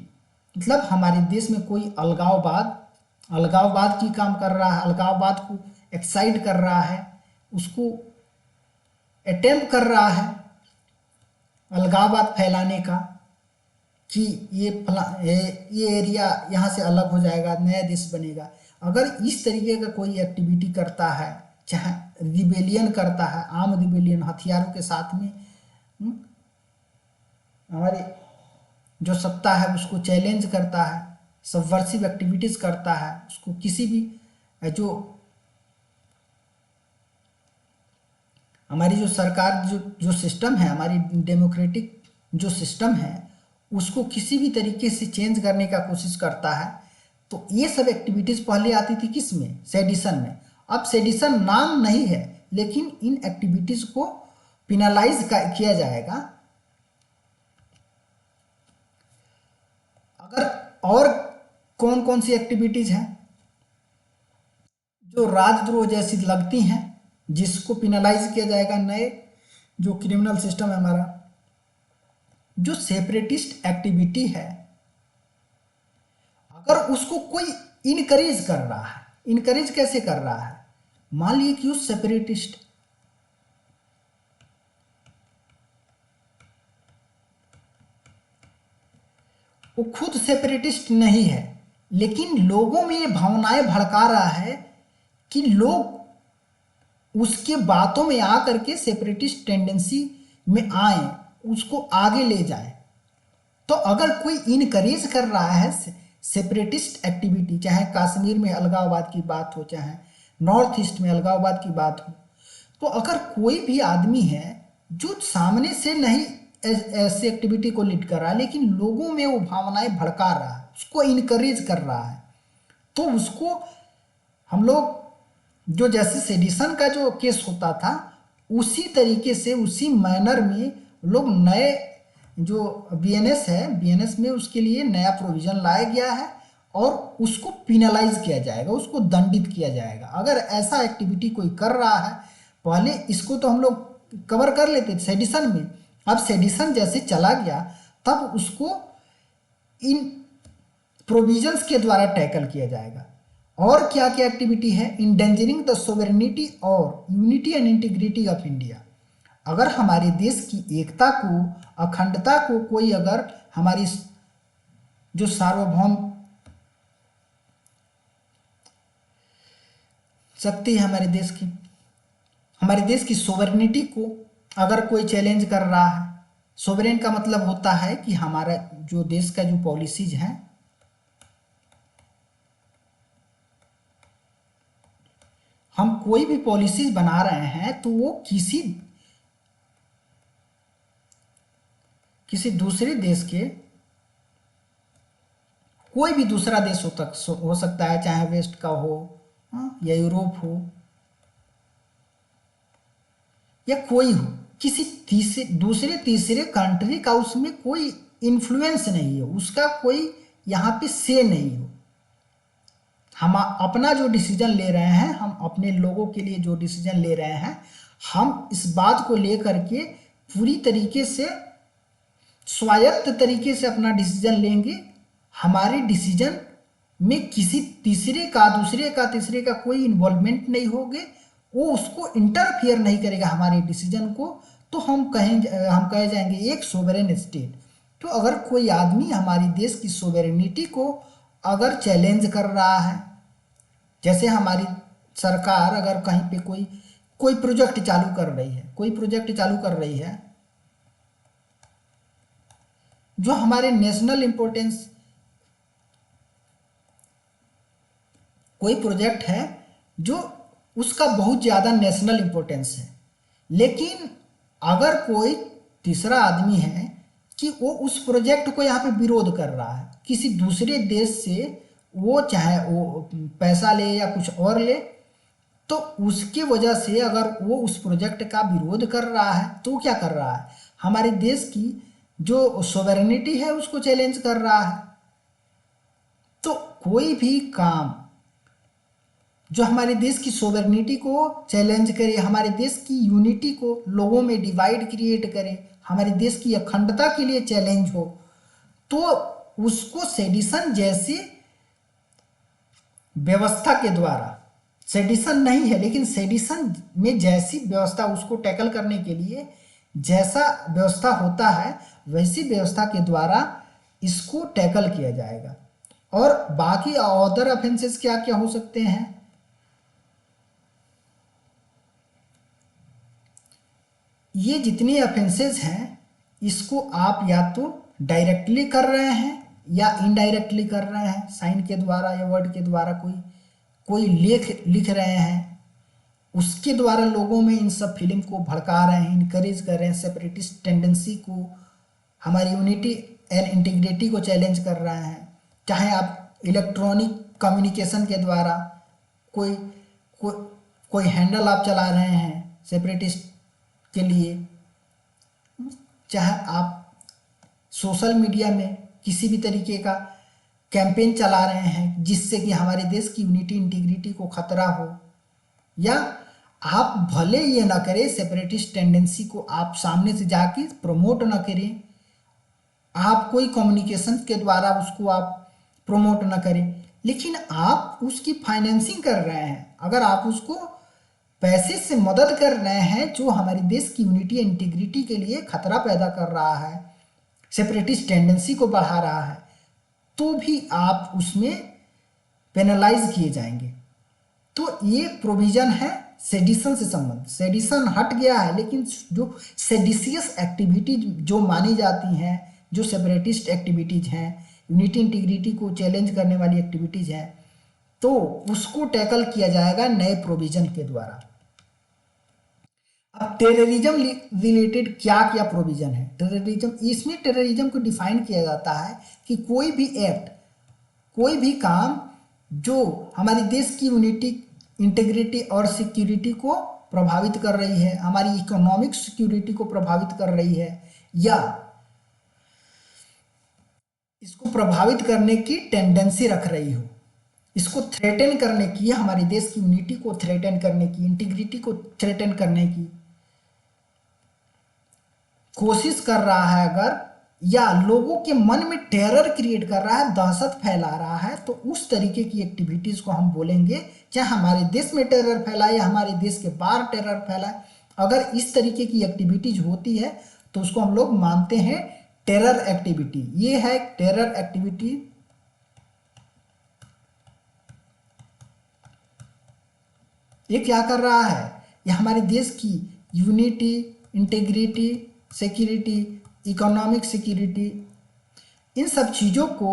मतलब हमारे देश में कोई अलगाववाद की काम कर रहा है, अलगाववाद को एक्साइट कर रहा है, उसको अटेम्प्ट कर रहा है अलगाववाद फैलाने का, कि ये एरिया यहाँ से अलग हो जाएगा, नया देश बनेगा। अगर इस तरीके का कोई एक्टिविटी करता है, चाहे रिबेलियन करता है, आर्म रिबेलियन, हथियारों के साथ में हमारी जो सत्ता है उसको चैलेंज करता है, सबवर्सिव एक्टिविटीज़ करता है, उसको किसी भी जो हमारी जो सरकार जो सिस्टम है, हमारी डेमोक्रेटिक जो सिस्टम है, उसको किसी भी तरीके से चेंज करने का कोशिश करता है, तो ये सब एक्टिविटीज़ पहले आती थी किस में? सेडिशन में। अब सेडिशन नाम नहीं है, लेकिन इन एक्टिविटीज़ को पिनलाइज किया जाएगा। अगर और कौन कौन सी एक्टिविटीज़ हैं जो राजद्रोह जैसी लगती हैं, जिसको पिनलाइज किया जाएगा नए जो क्रिमिनल सिस्टम है हमारा? जो सेपरेटिस्ट एक्टिविटी है, अगर उसको कोई इनकरेज कर रहा है, इनकरेज कैसे कर रहा है? मान लीजिए कि उस सेपरेटिस्ट वो खुद सेपरेटिस्ट नहीं है, लेकिन लोगों में ये भावनाएं भड़का रहा है कि लोग उसके बातों में आकर के सेपरेटिस्ट टेंडेंसी में आए, उसको आगे ले जाए। तो अगर कोई इनकरेज कर रहा है सेपरेटिस्ट एक्टिविटी, चाहे कश्मीर में अलगाववाद की बात हो, चाहे नॉर्थ ईस्ट में अलगाववाद की बात हो, तो अगर कोई भी आदमी है जो सामने से नहीं ऐसी एक्टिविटी को लीड कर रहा है, लेकिन लोगों में वो भावनाएं भड़का रहा है, उसको इनकरेज कर रहा है, तो उसको हम लोग जो जैसे सेडिशन का जो केस होता था, उसी तरीके से, उसी मैनर में लोग नए जो बीएनएस है, बीएनएस में उसके लिए नया प्रोविज़न लाया गया है और उसको पिनलाइज किया जाएगा, उसको दंडित किया जाएगा। अगर ऐसा एक्टिविटी कोई कर रहा है, पहले इसको तो हम लोग कवर कर लेते थे सेडिशन में, अब सेडिशन जैसे चला गया तब उसको इन प्रोविजंस के द्वारा टैकल किया जाएगा। और क्या क्या एक्टिविटी है? इंडेंजरिंग द सोवरेनिटी और unity and integrity of India. अगर हमारे देश की एकता को, अखंडता को कोई अगर हमारी जो सार्वभौम शक्ति है हमारे देश की सोवरेनिटी को अगर कोई चैलेंज कर रहा है, सोवरेन का मतलब होता है कि हमारा जो देश का जो पॉलिसीज हैं, हम कोई भी पॉलिसीज बना रहे हैं तो वो किसी दूसरे देश के, कोई भी दूसरा देश हो सकता है, चाहे वेस्ट का हो या यूरोप हो या कोई हो, किसी दूसरे तीसरे कंट्री का उसमें कोई इन्फ्लुएंस नहीं हो, उसका कोई यहाँ पे से नहीं हो। हम अपना जो डिसीजन ले रहे हैं, हम अपने लोगों के लिए जो डिसीजन ले रहे हैं, हम इस बात को लेकर के पूरी तरीके से स्वायत्त तरीके से अपना डिसीजन लेंगे। हमारे डिसीजन में किसी तीसरे का, दूसरे का, तीसरे का कोई इन्वॉल्वमेंट नहीं होगे, वो उसको इंटरफियर नहीं करेगा हमारे डिसीजन को। तो हम कहे जाएंगे एक सोवरेन स्टेट। तो अगर कोई आदमी हमारे देश की सोवेरेनिटी को अगर चैलेंज कर रहा है, जैसे हमारी सरकार अगर कहीं पे कोई प्रोजेक्ट चालू कर रही है, जो हमारे नेशनल इम्पोर्टेंस, कोई प्रोजेक्ट है जो उसका बहुत ज़्यादा नेशनल इम्पोर्टेंस है, लेकिन अगर कोई तीसरा आदमी है कि वो उस प्रोजेक्ट को यहाँ पे विरोध कर रहा है किसी दूसरे देश से, वो चाहे वो पैसा ले या कुछ और ले, तो उसकी वजह से अगर वो उस प्रोजेक्ट का विरोध कर रहा है तो वो क्या कर रहा है, हमारे देश की जो सोवेरेनिटी है उसको चैलेंज कर रहा है। तो कोई भी काम जो हमारे देश की सोवेरेनिटी को चैलेंज करे, हमारे देश की यूनिटी को लोगों में डिवाइड क्रिएट करे, हमारे देश की अखंडता के लिए चैलेंज हो, तो उसको सेडिशन जैसी व्यवस्था के द्वारा, सेडिशन नहीं है लेकिन सेडिशन में जैसी व्यवस्था उसको टैकल करने के लिए जैसा व्यवस्था होता है वैसी व्यवस्था के द्वारा इसको टैकल किया जाएगा। और बाकी अदर ऑफेंसेस क्या क्या हो सकते हैं, ये जितने ऑफेंसेस हैं इसको आप या तो डायरेक्टली कर रहे हैं या इनडायरेक्टली कर रहे हैं, साइन के द्वारा या वर्ड के द्वारा कोई लेख लिख रहे हैं, उसके द्वारा लोगों में इन सब फीलिंग को भड़का रहे हैं, इनकरेज कर रहे हैं, सेपरेटिस्ट टेंडेंसी को, हमारी यूनिटी एंड इंटीग्रिटी को चैलेंज कर रहे हैं। चाहे आप इलेक्ट्रॉनिक कम्युनिकेशन के द्वारा कोई हैंडल आप चला रहे हैं सेपरेटिस्ट के लिए, चाहे आप सोशल मीडिया में किसी भी तरीके का कैंपेन चला रहे हैं जिससे कि हमारे देश की यूनिटी इंटीग्रिटी को खतरा हो, या आप भले ये ना करें, सेपरेटिस्ट टेंडेंसी को आप सामने से जाके प्रमोट ना करें, आप कोई कम्युनिकेशन के द्वारा उसको आप प्रमोट ना करें, लेकिन आप उसकी फाइनेंसिंग कर रहे हैं, अगर आप उसको पैसे से मदद कर रहे हैं जो हमारे देश की यूनिटी इंटीग्रिटी के लिए खतरा पैदा कर रहा है, सेपरेटिस्ट टेंडेंसी को बढ़ा रहा है, तो भी आप उसमें पेनलाइज किए जाएंगे। तो ये प्रोविजन है सेडिशन से संबंधित। सेडिशन हट गया है, लेकिन जो सेडिशियस एक्टिविटी जो मानी जाती हैं, जो सेपरेटिस्ट एक्टिविटीज हैं, यूनिटी इंटीग्रिटी को चैलेंज करने वाली एक्टिविटीज हैं, तो उसको टैकल किया जाएगा नए प्रोविजन के द्वारा। अब टेररिज्म रिलेटेड क्या क्या प्रोविजन है, टेररिज्म, इसमें टेररिज्म को डिफाइन किया जाता है कि कोई भी एक्ट, कोई भी काम जो हमारे देश की यूनिटी इंटीग्रिटी और सिक्योरिटी को प्रभावित कर रही है, हमारी इकोनॉमिक सिक्योरिटी को प्रभावित कर रही है, या इसको प्रभावित करने की टेंडेंसी रख रही हो, इसको थ्रेटन करने की, हमारे देश की यूनिटी को थ्रेटन करने की, इंटीग्रिटी को थ्रेटन करने की कोशिश कर रहा है अगर, या लोगों के मन में टेरर क्रिएट कर रहा है, दहशत फैला रहा है, तो उस तरीके की एक्टिविटीज को हम बोलेंगे, चाहे हमारे देश में टेरर फैलाए या हमारे देश के बाहर टेरर फैलाए, अगर इस तरीके की एक्टिविटीज होती है तो उसको हम लोग मानते हैं टेरर एक्टिविटी। ये है टेरर एक्टिविटी। ये क्या कर रहा है, ये हमारे देश की unity, integrity, security, economic security, इन सब चीज़ों को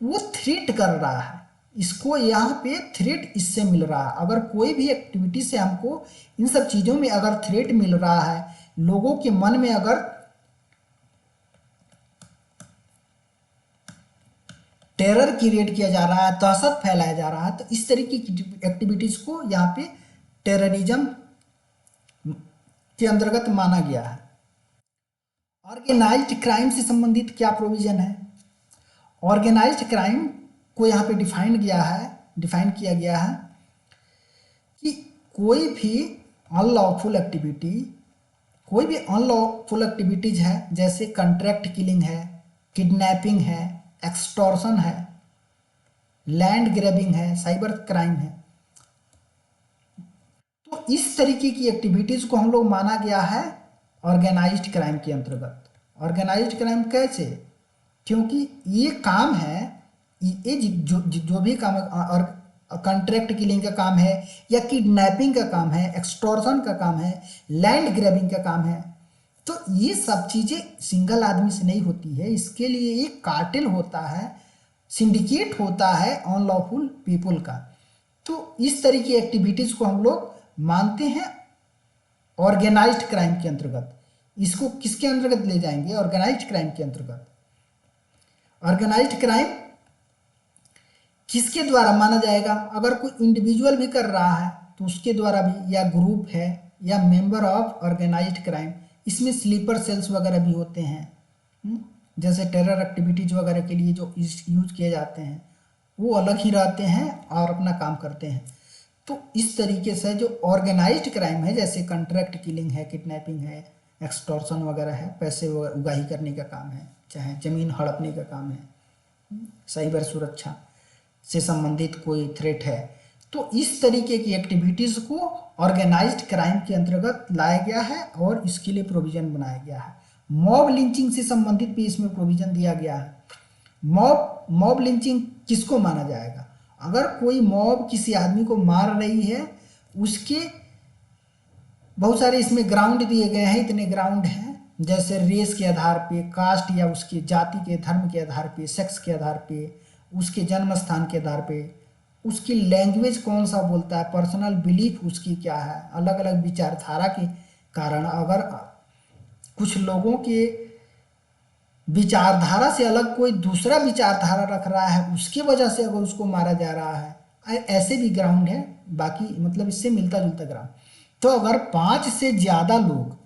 वो थ्रेट कर रहा है, इसको यहाँ पे थ्रेट इससे मिल रहा है। अगर कोई भी एक्टिविटी से हमको इन सब चीज़ों में अगर थ्रेट मिल रहा है, लोगों के मन में अगर टेरर क्रिएट किया जा रहा है, दहशत फैलाया जा रहा है, तो इस तरीके की एक्टिविटीज को यहाँ पे टेररिज्म के अंतर्गत माना गया है। ऑर्गेनाइज्ड क्राइम से संबंधित क्या प्रोविजन है, ऑर्गेनाइज्ड क्राइम को यहाँ पे डिफाइन किया गया है कि कोई भी अनलॉफुल एक्टिविटी, कोई भी अनलॉफुल एक्टिविटीज है जैसे कंट्रैक्ट किलिंग है, किडनैपिंग है, एक्सटॉर्शन है, लैंड ग्रैबिंग है, साइबर क्राइम है, तो इस तरीके की एक्टिविटीज को हम लोग माना गया है ऑर्गेनाइज्ड क्राइम के अंतर्गत। ऑर्गेनाइज्ड क्राइम कैसे? क्योंकि ये काम है, ये जो भी काम और कॉन्ट्रैक्ट किलिंग का काम है, या किडनैपिंग का काम है, एक्सटॉर्शन का काम है, लैंड ग्रैबिंग का काम है, तो ये सब चीज़ें सिंगल आदमी से नहीं होती है। इसके लिए एक कार्टेल होता है, सिंडिकेट होता है अनलॉफुल पीपुल का। तो इस तरह की एक्टिविटीज़ को हम लोग मानते हैं ऑर्गेनाइज्ड क्राइम के अंतर्गत। इसको किसके अंतर्गत ले जाएंगे? ऑर्गेनाइज्ड क्राइम के अंतर्गत। ऑर्गेनाइज्ड क्राइम किसके द्वारा माना जाएगा? अगर कोई इंडिविजुअल भी कर रहा है तो उसके द्वारा भी, या ग्रुप है, या मेंबर ऑफ ऑर्गेनाइज्ड क्राइम। इसमें स्लीपर सेल्स वगैरह भी होते हैं, जैसे टेरर एक्टिविटीज वगैरह के लिए जो यूज किए जाते हैं, वो अलग ही रहते हैं और अपना काम करते हैं। तो इस तरीके से जो ऑर्गेनाइज्ड क्राइम है, जैसे कॉन्ट्रैक्ट किलिंग है, किडनैपिंग है, एक्सटॉर्शन वगैरह है, पैसे उगाही करने का काम है, चाहे ज़मीन हड़पने का काम है, साइबर सुरक्षा से संबंधित कोई थ्रेट है, तो इस तरीके की एक्टिविटीज़ को ऑर्गेनाइज्ड क्राइम के अंतर्गत लाया गया है और इसके लिए प्रोविज़न बनाया गया है। मॉब लिंचिंग से संबंधित भी इसमें प्रोविज़न दिया गया है। मॉब लिंचिंग किसको माना जाएगा? अगर कोई मॉब किसी आदमी को मार रही है, उसके बहुत सारे इसमें ग्राउंड दिए गए हैं, इतने ग्राउंड हैं, जैसे रेस के आधार पे, कास्ट या उसकी जाति के धर्म के आधार पे, सेक्स के आधार पे, उसके जन्म स्थान के आधार पे, उसकी लैंग्वेज कौन सा बोलता है, पर्सनल बिलीफ उसकी क्या है, अलग अलग विचारधारा के कारण अगर कुछ लोगों के विचारधारा से अलग कोई दूसरा विचारधारा रख रहा है, उसकी वजह से अगर उसको मारा जा रहा है, ऐसे भी ग्राउंड है। बाकी मतलब इससे मिलता जुलता ग्राउंड। तो अगर 5 से ज़्यादा लोग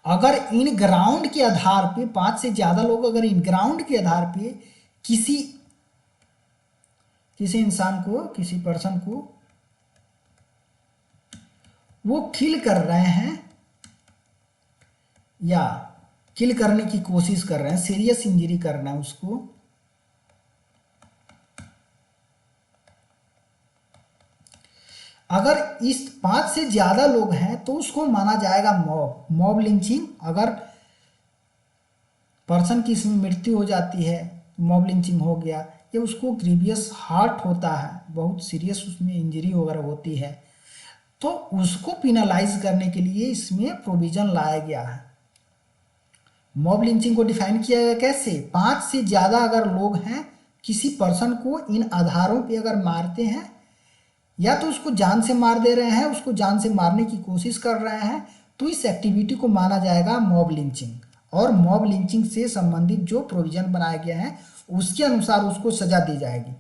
अगर इन ग्राउंड के आधार पे, 5 से ज़्यादा लोग अगर इन ग्राउंड के आधार पे किसी इंसान को, किसी पर्सन को वो किल कर रहे हैं या किल करने की कोशिश कर रहे हैं, सीरियस इंजरी कर रहे हैं उसको, अगर इस 5 से ज़्यादा लोग हैं तो उसको माना जाएगा मॉब लिंचिंग। अगर पर्सन की इसमें मृत्यु हो जाती है, मॉब लिंचिंग हो गया, या उसको ग्रीवियस हार्ट होता है, बहुत सीरियस उसमें इंजरी वगैरह होती है, तो उसको पिनलाइज करने के लिए इसमें प्रोविज़न लाया गया है। मॉब लिंचिंग को डिफाइन किया गया कैसे? 5 से ज़्यादा अगर लोग हैं, किसी पर्सन को इन आधारों पे अगर मारते हैं, या तो उसको जान से मार दे रहे हैं, उसको जान से मारने की कोशिश कर रहे हैं, तो इस एक्टिविटी को माना जाएगा मॉब लिंचिंग। और मॉब लिंचिंग से संबंधित जो प्रोविज़न बनाया गया है उसके अनुसार उसको सजा दी जाएगी।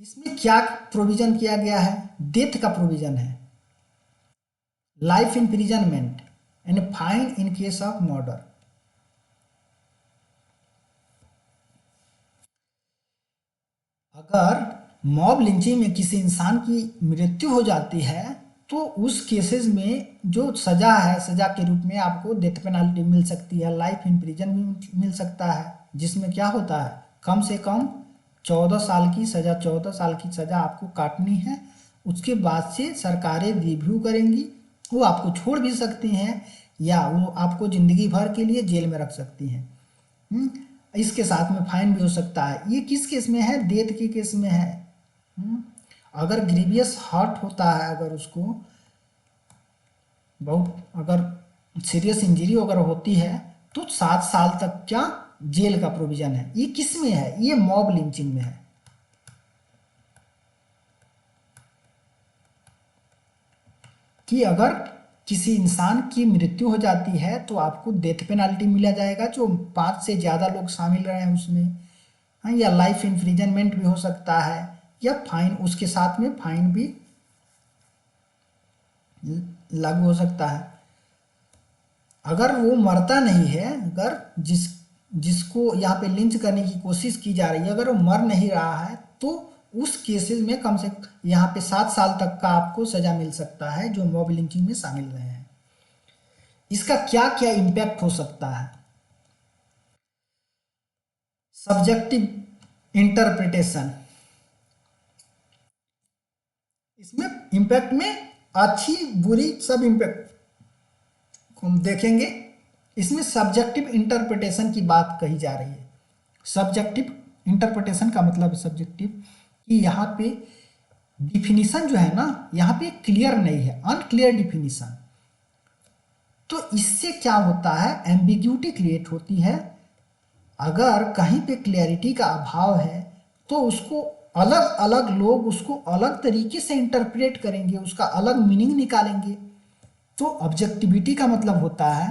इसमें क्या प्रोविज़न किया गया है? डेथ का प्रोविज़न है, life imprisonment and fine in case of murder. अगर मॉब लिंचिंग में किसी इंसान की मृत्यु हो जाती है तो उस केसेस में जो सज़ा है, सज़ा के रूप में आपको डेथ पेनल्टी मिल सकती है, लाइफ इम्प्रिजन भी मिल सकता है, जिसमें क्या होता है, कम से कम 14 साल की सज़ा, 14 साल की सज़ा आपको काटनी है। उसके बाद से सरकारें रिव्यू करेंगी, वो आपको छोड़ भी सकती हैं या वो आपको ज़िंदगी भर के लिए जेल में रख सकती हैं। इसके साथ में फाइन भी हो सकता है। ये किस केस में है? डेथ के केस में है। अगर ग्रीवियस हर्ट होता है, अगर उसको बहुत अगर सीरियस इंजरी अगर होती है तो 7 साल तक क्या जेल का प्रोविज़न है। ये किस में है? ये मॉब लिंचिंग में है। कि अगर किसी इंसान की मृत्यु हो जाती है तो आपको डेथ पेनल्टी मिला जाएगा, जो 5 से ज़्यादा लोग शामिल रहे हैं उसमें, हाँ, या लाइफ इम्प्रिजनमेंट भी हो सकता है, या फाइन, उसके साथ में फाइन भी लागू हो सकता है। अगर वो मरता नहीं है, अगर जिसको यहाँ पे लिंच करने की कोशिश की जा रही है, अगर वो मर नहीं रहा है, तो उस केसेस में कम से यहाँ पे 7 साल तक का आपको सजा मिल सकता है जो मॉब लिंचिंग में शामिल रहे हैं। इसका क्या क्या इम्पैक्ट हो सकता है? सब्जेक्टिव इंटरप्रिटेशन, इसमें इम्पैक्ट में अच्छी बुरी सब इम्पैक्ट हम देखेंगे। इसमें सब्जेक्टिव इंटरप्रिटेशन की बात कही जा रही है। सब्जेक्टिव इंटरप्रिटेशन का मतलब सब्जेक्टिव कि यहाँ पे डिफिनीशन जो है ना, यहाँ पे क्लियर नहीं है, अनक्लियर डिफिनीशन। तो इससे क्या होता है, एम्बिग्यूटी क्रिएट होती है। अगर कहीं पे क्लियरिटी का अभाव है तो उसको अलग अलग लोग उसको अलग तरीके से इंटरप्रेट करेंगे, उसका अलग मीनिंग निकालेंगे। तो ऑब्जेक्टिविटी का मतलब होता है,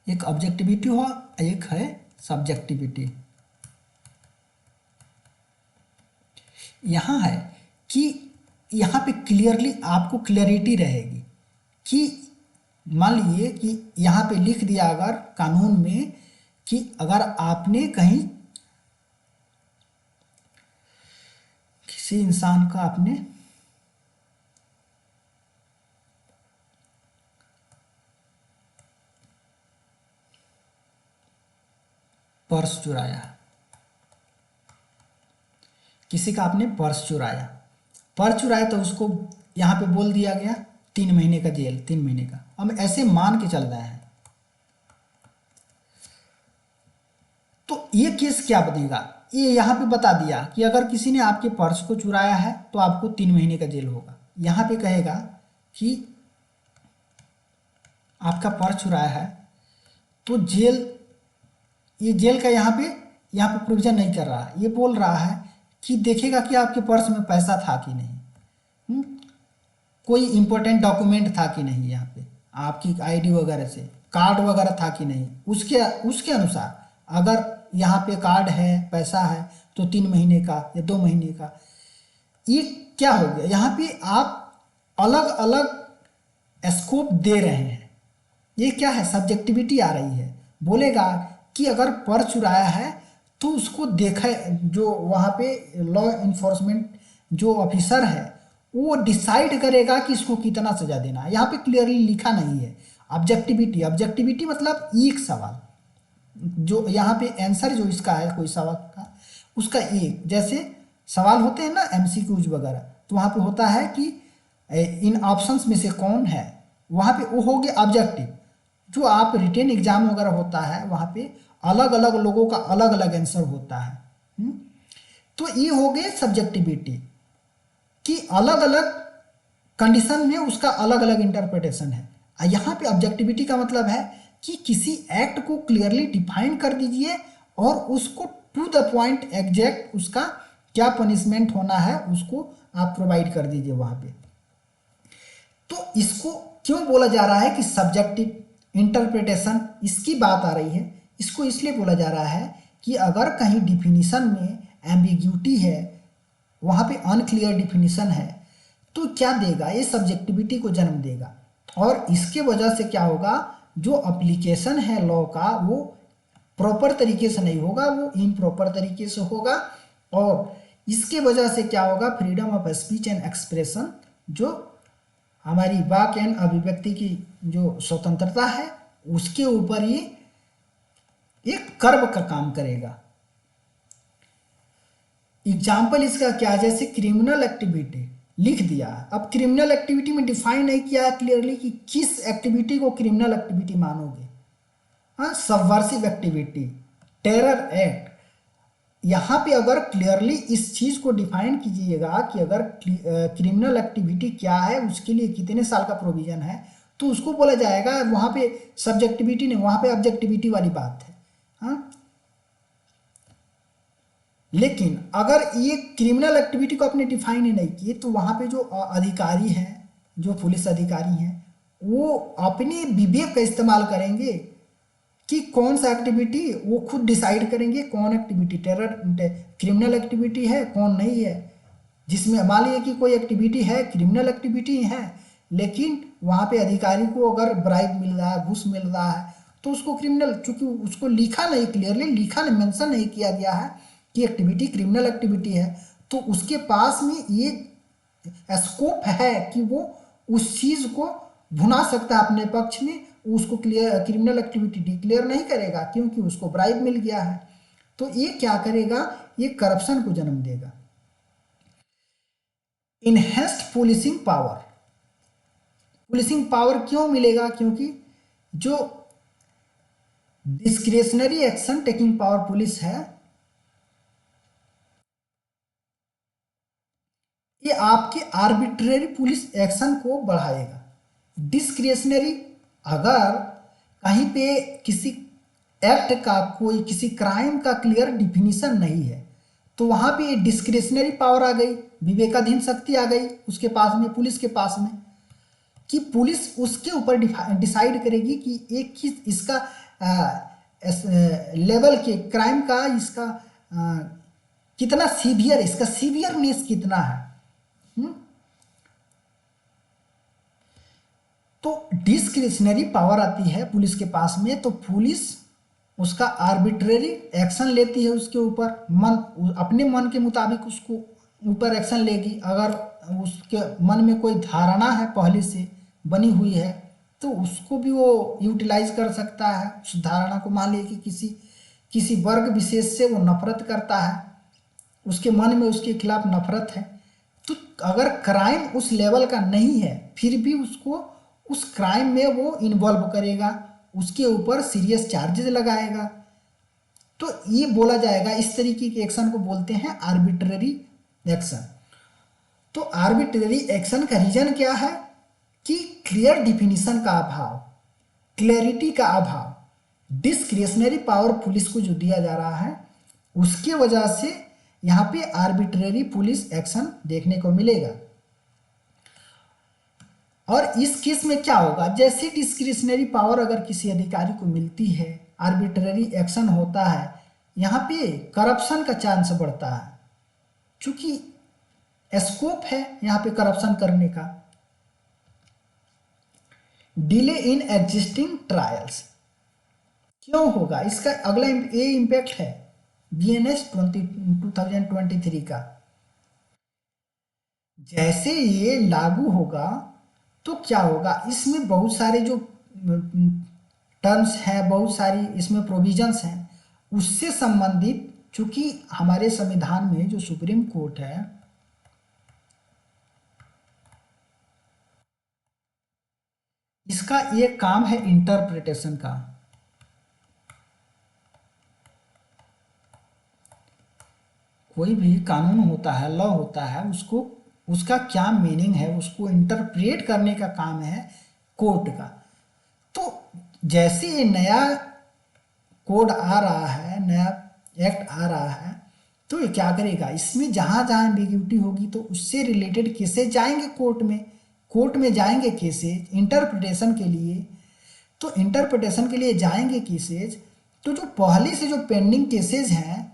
एक ऑब्जेक्टिविटी हुआ, एक है सब्जेक्टिविटी। यहां है कि यहां पे क्लियरली आपको क्लैरिटी रहेगी कि मान लीजिए कि यहां पे लिख दिया अगर कानून में कि अगर आपने कहीं किसी इंसान का आपने पर्स चुराया, किसी का आपने पर्स चुराया, तो उसको यहाँ पे बोल दिया गया 3 महीने का जेल, 3 महीने का। हम ऐसे मान के चल रहे हैं तो ये केस क्या बनेगा, ये यहाँ पे बता दिया कि अगर किसी ने आपके पर्स को चुराया है तो आपको 3 महीने का जेल होगा। यहाँ पे कहेगा कि आपका पर्स चुराया है तो जेल, ये जेल का यहाँ पे प्रोविजन नहीं कर रहा है, ये बोल रहा है कि देखेगा कि आपके पर्स में पैसा था कि नहीं, कोई इंपॉर्टेंट डॉक्यूमेंट था कि नहीं, यहाँ पे आपकी आईडी वगैरह से कार्ड वगैरह था कि नहीं, उसके अनुसार अगर यहाँ पे कार्ड है, पैसा है तो 3 महीने का या 2 महीने का। ये क्या हो गया, यहाँ पे आप अलग अलग स्कोप दे रहे हैं। ये क्या है, सब्जेक्टिविटी आ रही है। बोलेगा कि अगर पर्स चुराया है तो उसको देखा, जो वहाँ पे लॉ इन्फोर्समेंट जो ऑफिसर है वो डिसाइड करेगा कि इसको कितना सजा देना है। यहाँ पे क्लियरली लिखा नहीं है। ऑब्जेक्टिविटी मतलब एक सवाल, जो यहाँ पे आंसर जो इसका है कोई सवाल का, उसका एक, जैसे सवाल होते हैं ना एमसीक्यूज वगैरह, तो वहाँ पे होता है कि इन ऑप्शंस में से कौन है, वहाँ पे वो हो गया ऑब्जेक्टिव। जो आप रिटेन एग्जाम वगैरह होता है वहाँ पे अलग अलग लोगों का अलग अलग आंसर होता है। तो ये हो गए सब्जेक्टिविटी कि अलग अलग कंडीशन में उसका अलग अलग इंटरप्रिटेशन है। यहाँ पे ऑब्जेक्टिविटी का मतलब है कि किसी एक्ट को क्लियरली डिफाइन कर दीजिए और उसको टू द पॉइंट एग्जैक्ट उसका क्या पनिशमेंट होना है उसको आप प्रोवाइड कर दीजिए वहाँ पे। तो इसको क्यों बोला जा रहा है कि सब्जेक्टिव इंटरप्रिटेशन, इसकी बात आ रही है। इसको इसलिए बोला जा रहा है कि अगर कहीं डिफिनीशन में एम्बिग्यूटी है, वहाँ पे अनक्लियर डिफिनीशन है, तो क्या देगा, ये सब्जेक्टिविटी को जन्म देगा। और इसके वजह से क्या होगा, जो अप्लीकेशन है लॉ का वो प्रॉपर तरीके से नहीं होगा, वो इम्प्रॉपर तरीके से होगा। और इसके वजह से क्या होगा, freedom of speech and expression, जो हमारी वाक एंड अभिव्यक्ति की जो स्वतंत्रता है, उसके ऊपर ये एक कर्व का काम करेगा। एग्जाम्पल इसका क्या, जैसे क्रिमिनल एक्टिविटी लिख दिया। अब क्रिमिनल एक्टिविटी में डिफाइन नहीं किया है क्लियरली कि किस एक्टिविटी को क्रिमिनल एक्टिविटी मानोगे। हाँ, सबवर्सिव एक्टिविटी, टेरर एक्ट, यहाँ पे अगर क्लियरली इस चीज़ को डिफाइन कीजिएगा कि अगर क्रिमिनल एक्टिविटी क्या है, उसके लिए कितने साल का प्रोविज़न है, तो उसको बोला जाएगा। वहाँ पे सब्जेक्टिविटी नहीं, वहाँ पे ऑब्जेक्टिविटी वाली बात है। हाँ, लेकिन अगर ये क्रिमिनल एक्टिविटी को आपने डिफाइन ही नहीं किए तो वहाँ पे जो अधिकारी हैं, जो पुलिस अधिकारी हैं, वो अपने विवेक का इस्तेमाल करेंगे कि कौन सा एक्टिविटी, वो खुद डिसाइड करेंगे कौन एक्टिविटी क्रिमिनल एक्टिविटी है, कौन नहीं है। जिसमें मान लीजिए कि कोई एक्टिविटी है, क्रिमिनल एक्टिविटी है, लेकिन वहाँ पे अधिकारी को अगर ब्राइब मिल रहा है, घूस मिल रहा है, तो उसको क्रिमिनल, चूंकि उसको लिखा नहीं, क्लियरली लिखा नहीं, मेंशन नहीं किया गया है कि एक्टिविटी क्रिमिनल एक्टिविटी है, तो उसके पास में ये स्कोप है कि वो उस चीज को भुना सकता है अपने पक्ष में, उसको क्लियर क्रिमिनल एक्टिविटी डिक्लेयर नहीं करेगा क्योंकि उसको ब्राइब मिल गया है। तो ये क्या करेगा, ये करप्शन को जन्म देगा। Enhanced policing power, policing power क्यों मिलेगा, क्योंकि जो discretionary action taking power police है, ये आपके आर्बिट्रेरी पुलिस एक्शन को बढ़ाएगा। डिस्क्रिशनरी, अगर कहीं पे किसी एक्ट का, कोई किसी क्राइम का क्लियर डिफिनीशन नहीं है, तो वहां पे डिस्क्रिशनरी पावर आ गई, विवेकाधीन शक्ति आ गई उसके पास में, पुलिस के पास में, कि पुलिस उसके ऊपर डिसाइड करेगी कि एक किस इसका लेवल के क्राइम का, इसका कितना सीवियर, इसका सीवियरनेस कितना है। हुँ? तो डिस्क्रिशनरी पावर आती है पुलिस के पास में, तो पुलिस उसका आर्बिट्रेरी एक्शन लेती है उसके ऊपर, मन अपने मन के मुताबिक उसको ऊपर एक्शन लेगी। अगर उसके मन में कोई धारणा है पहले से बनी हुई है, तो उसको भी वो यूटिलाइज कर सकता है उस धारणा को। मान लीजिए कि किसी वर्ग विशेष से वो नफरत करता है, उसके मन में उसके खिलाफ नफरत है, तो अगर क्राइम उस लेवल का नहीं है फिर भी उसको उस क्राइम में वो इन्वॉल्व करेगा, उसके ऊपर सीरियस चार्जेस लगाएगा। तो ये बोला जाएगा, इस तरीके के एक्शन को बोलते हैं आर्बिट्ररी एक्शन। तो आर्बिट्ररी एक्शन का रीजन क्या है कि क्लियर डिफिनीशन का अभाव, क्लैरिटी का अभाव। डिस्क्रिशनरी पावर पुलिस को जो दिया जा रहा है उसके वजह से यहाँ पे आर्बिट्ररी पुलिस एक्शन देखने को मिलेगा। और इस केस में क्या होगा, जैसे डिस्क्रिशनरी पावर अगर किसी अधिकारी को मिलती है, आर्बिट्ररी एक्शन होता है, यहाँ पे करप्शन का चांस बढ़ता है, क्योंकि स्कोप है यहाँ पे करप्शन करने का। डिले इन एग्जिस्टिंग ट्रायल्स क्यों होगा, इसका अगला ये इम्पैक्ट है BNS 2023 का। जैसे ये लागू होगा तो क्या होगा, इसमें बहुत सारे जो टर्म्स हैं, बहुत सारी इसमें प्रोविजंस हैं, उससे संबंधित, चूंकि हमारे संविधान में जो सुप्रीम कोर्ट है, इसका ये काम है इंटरप्रिटेशन का। कोई भी कानून होता है, लॉ होता है, उसको उसका क्या मीनिंग है उसको इंटरप्रेट करने का काम है कोर्ट का। तो जैसे ये नया कोड आ रहा है, नया एक्ट आ रहा है, तो ये क्या करेगा, इसमें जहाँ जहाँ एम्बिग्यूटी होगी तो उससे रिलेटेड केसेस जाएंगे कोर्ट में, कोर्ट में जाएंगे केसेज इंटरप्रिटेशन के लिए। तो इंटरप्रिटेशन के लिए जाएंगे केसेज, तो जो पहले से जो पेंडिंग केसेज हैं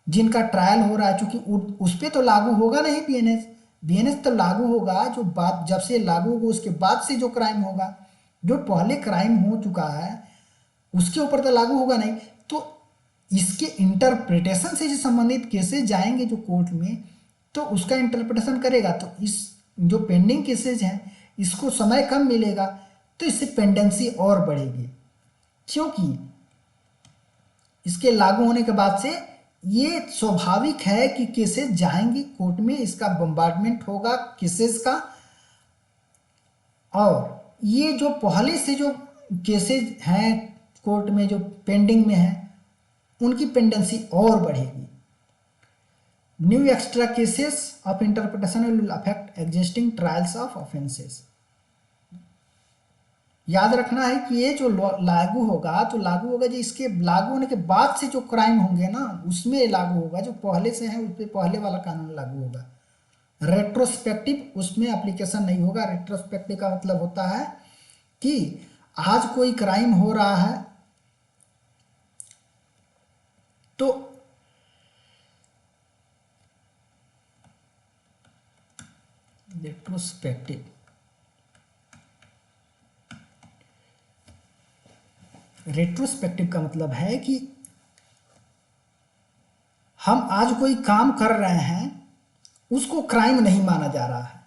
जिनका ट्रायल हो रहा है, चूंकि उस पर तो लागू होगा नहीं बीएनएस, बीएनएस तो लागू होगा जो बात, जब से लागू होगा उसके बाद से जो क्राइम होगा, जो पहले क्राइम हो चुका है उसके ऊपर तो लागू होगा नहीं। तो इसके इंटरप्रिटेशन से जो संबंधित केसेस जाएंगे जो कोर्ट में, तो उसका इंटरप्रिटेशन करेगा, तो इस जो पेंडिंग केसेज हैं इसको समय कम मिलेगा, तो इससे पेंडेंसी और बढ़ेगी, क्योंकि इसके लागू होने के बाद से ये स्वाभाविक है कि केसेस जाएंगे कोर्ट में, इसका बम्बार्डमेंट होगा केसेस का, और ये जो पहले से जो केसेस हैं कोर्ट में जो पेंडिंग में है उनकी पेंडेंसी और बढ़ेगी। New extra cases of interpretation will affect existing trials of offences. याद रखना है कि ये जो लागू होगा तो लागू होगा जो इसके लागू होने के बाद से जो क्राइम होंगे ना उसमें लागू होगा, जो पहले से है उस पर पहले वाला कानून लागू होगा। रेट्रोस्पेक्टिव उसमें एप्लीकेशन नहीं होगा। रेट्रोस्पेक्टिव का मतलब होता है कि आज कोई क्राइम हो रहा है तो रेट्रोस्पेक्टिव रेट्रोस्पेक्टिव का मतलब है कि हम आज कोई काम कर रहे हैं, उसको क्राइम नहीं माना जा रहा है,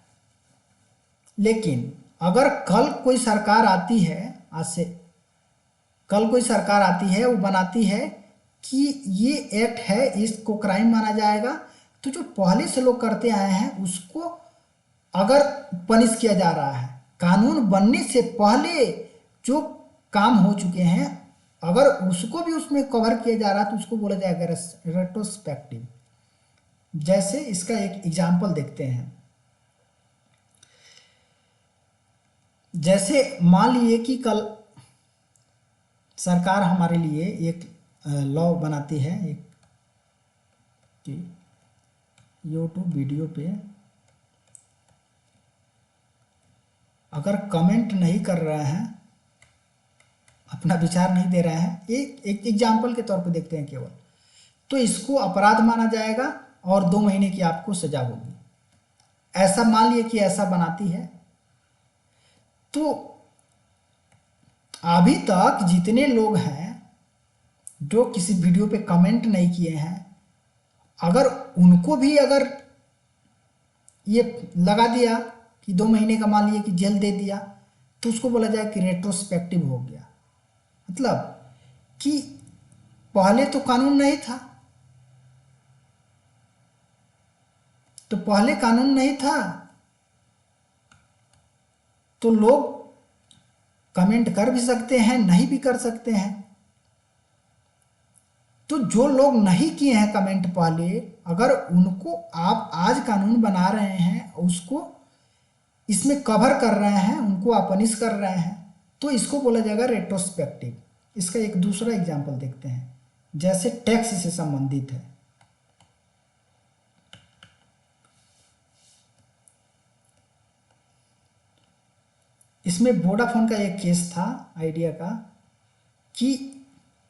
लेकिन अगर कल कोई सरकार आती है, आज से कल कोई सरकार आती है, वो बनाती है कि ये एक्ट है, इसको क्राइम माना जाएगा, तो जो पहले से लोग करते आए हैं उसको अगर पनिश किया जा रहा है, कानून बनने से पहले जो काम हो चुके हैं अगर उसको भी उसमें कवर किया जा रहा है तो उसको बोला जाएगा रेट्रोस्पेक्टिव। जैसे इसका एक एग्जाम्पल देखते हैं। जैसे मान लीजिए कि कल सरकार हमारे लिए एक लॉ बनाती है, एक कि यूट्यूब वीडियो पे अगर कमेंट नहीं कर रहे हैं, अपना विचार नहीं दे रहे हैं, एक एग्जाम्पल के तौर पे देखते हैं केवल, तो इसको अपराध माना जाएगा और 2 महीने की आपको सजा होगी। ऐसा मान लिए कि ऐसा बनाती है, तो अभी तक जितने लोग हैं जो किसी वीडियो पे कमेंट नहीं किए हैं, अगर उनको भी अगर ये लगा दिया कि 2 महीने का मान लिए कि जेल दे दिया, तो उसको बोला जाए कि रेट्रोस्पेक्टिव हो गया। मतलब कि पहले तो कानून नहीं था, तो पहले कानून नहीं था तो लोग कमेंट कर भी सकते हैं, नहीं भी कर सकते हैं। तो जो लोग नहीं किए हैं कमेंट पहले, अगर उनको आप आज कानून बना रहे हैं, उसको इसमें कवर कर रहे हैं, उनको आप पनिश कर रहे हैं, तो इसको बोला जाएगा रेट्रोस्पेक्टिव। इसका एक दूसरा एग्जांपल देखते हैं, जैसे टैक्स से संबंधित है। इसमें वोडाफोन का एक केस था, आइडिया का, कि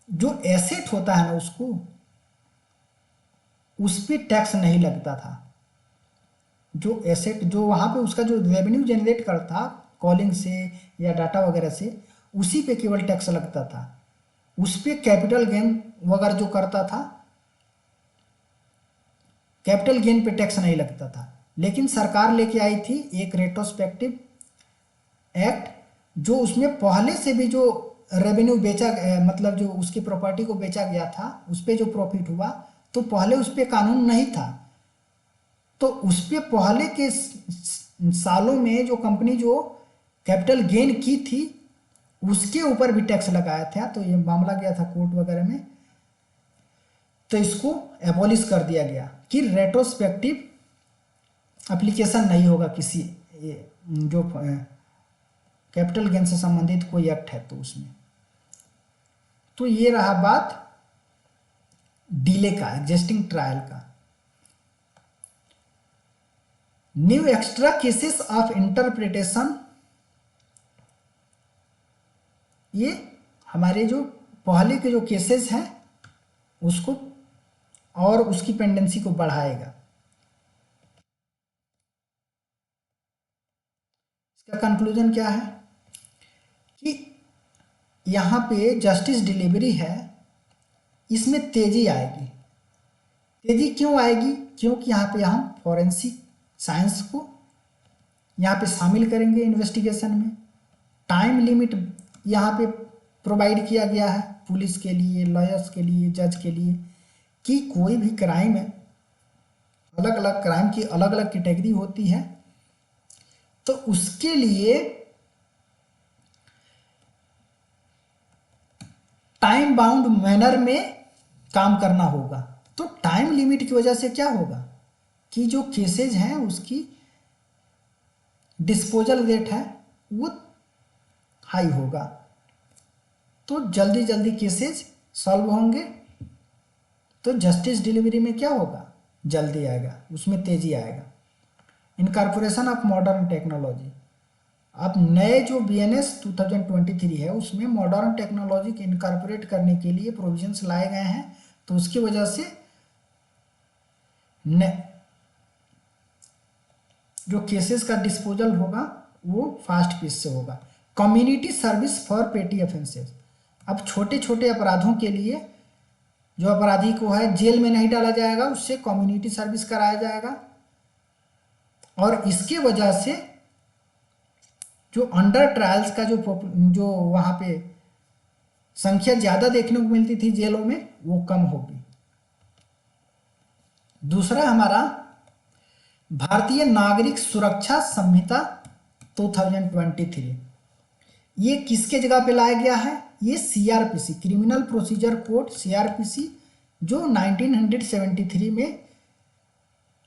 जो एसेट होता है ना उस पर टैक्स नहीं लगता था। जो एसेट जो वहाँ पे उसका जो रेवेन्यू जनरेट करता कॉलिंग से या डाटा वगैरह से, उसी पे केवल टैक्स लगता था। उस पर कैपिटल गेन वगैरह जो करता था, कैपिटल गेन पे टैक्स नहीं लगता था। लेकिन सरकार लेके आई थी एक रेट्रोस्पेक्टिव एक्ट, जो उसमें पहले से भी जो रेवेन्यू बेचा मतलब जो उसकी प्रॉपर्टी को बेचा गया था, उस पर जो प्रॉफिट हुआ, तो पहले उस पर कानून नहीं था, तो उस पर पहले के सालों में जो कंपनी जो कैपिटल गेन की थी उसके ऊपर भी टैक्स लगाया था। तो ये मामला गया था कोर्ट वगैरह में, तो इसको एबॉलिश कर दिया गया कि रेट्रोस्पेक्टिव एप्लीकेशन नहीं होगा किसी जो कैपिटल गेन से संबंधित कोई एक्ट है तो उसमें। तो ये रहा बात डिले का, एग्जिस्टिंग ट्रायल का। New extra cases of interpretation, ये हमारे जो पहले के जो केसेस हैं उसको और उसकी पेंडेंसी को बढ़ाएगा। इसका कंक्लूजन क्या है कि यहाँ पे जस्टिस डिलीवरी है, इसमें तेजी आएगी। तेजी क्यों आएगी? क्योंकि यहाँ पे हम फॉरेंसिक साइंस को यहाँ पे शामिल करेंगे इन्वेस्टिगेशन में। टाइम लिमिट यहाँ पे प्रोवाइड किया गया है पुलिस के लिए, लॉयर्स के लिए, जज के लिए, कि कोई भी क्राइम है, अलग अलग क्राइम की अलग अलग कैटेगरी होती है, तो उसके लिए टाइम बाउंड मैनर में काम करना होगा। तो टाइम लिमिट की वजह से क्या होगा कि जो केसेज हैं उसकी डिस्पोजल रेट है वो हाई होगा, तो जल्दी जल्दी केसेज सॉल्व होंगे, तो जस्टिस डिलीवरी में क्या होगा, जल्दी आएगा, उसमें तेजी आएगा। इनकॉर्पोरेशन ऑफ मॉडर्न टेक्नोलॉजी, अब नए जो BNS 2023 है उसमें मॉडर्न टेक्नोलॉजी को इनकॉर्पोरेट करने के लिए प्रोविजंस लाए गए हैं, तो उसकी वजह से जो केसेस का डिस्पोजल होगा वो फास्ट पेस से होगा। कम्युनिटी सर्विस फॉर पेटी ऑफेंसेस, अब छोटे छोटे अपराधों के लिए जो अपराधी को है जेल में नहीं डाला जाएगा, उससे कम्युनिटी सर्विस कराया जाएगा। और इसके वजह से जो अंडर ट्रायल्स का जो वहाँ पे संख्या ज़्यादा देखने को मिलती थी जेलों में, वो कम होगी। दूसरा हमारा भारतीय नागरिक सुरक्षा संहिता 2023, ये किसके जगह पे लाया गया है? ये CrPC, criminal procedure code CrPC, जो 1973 में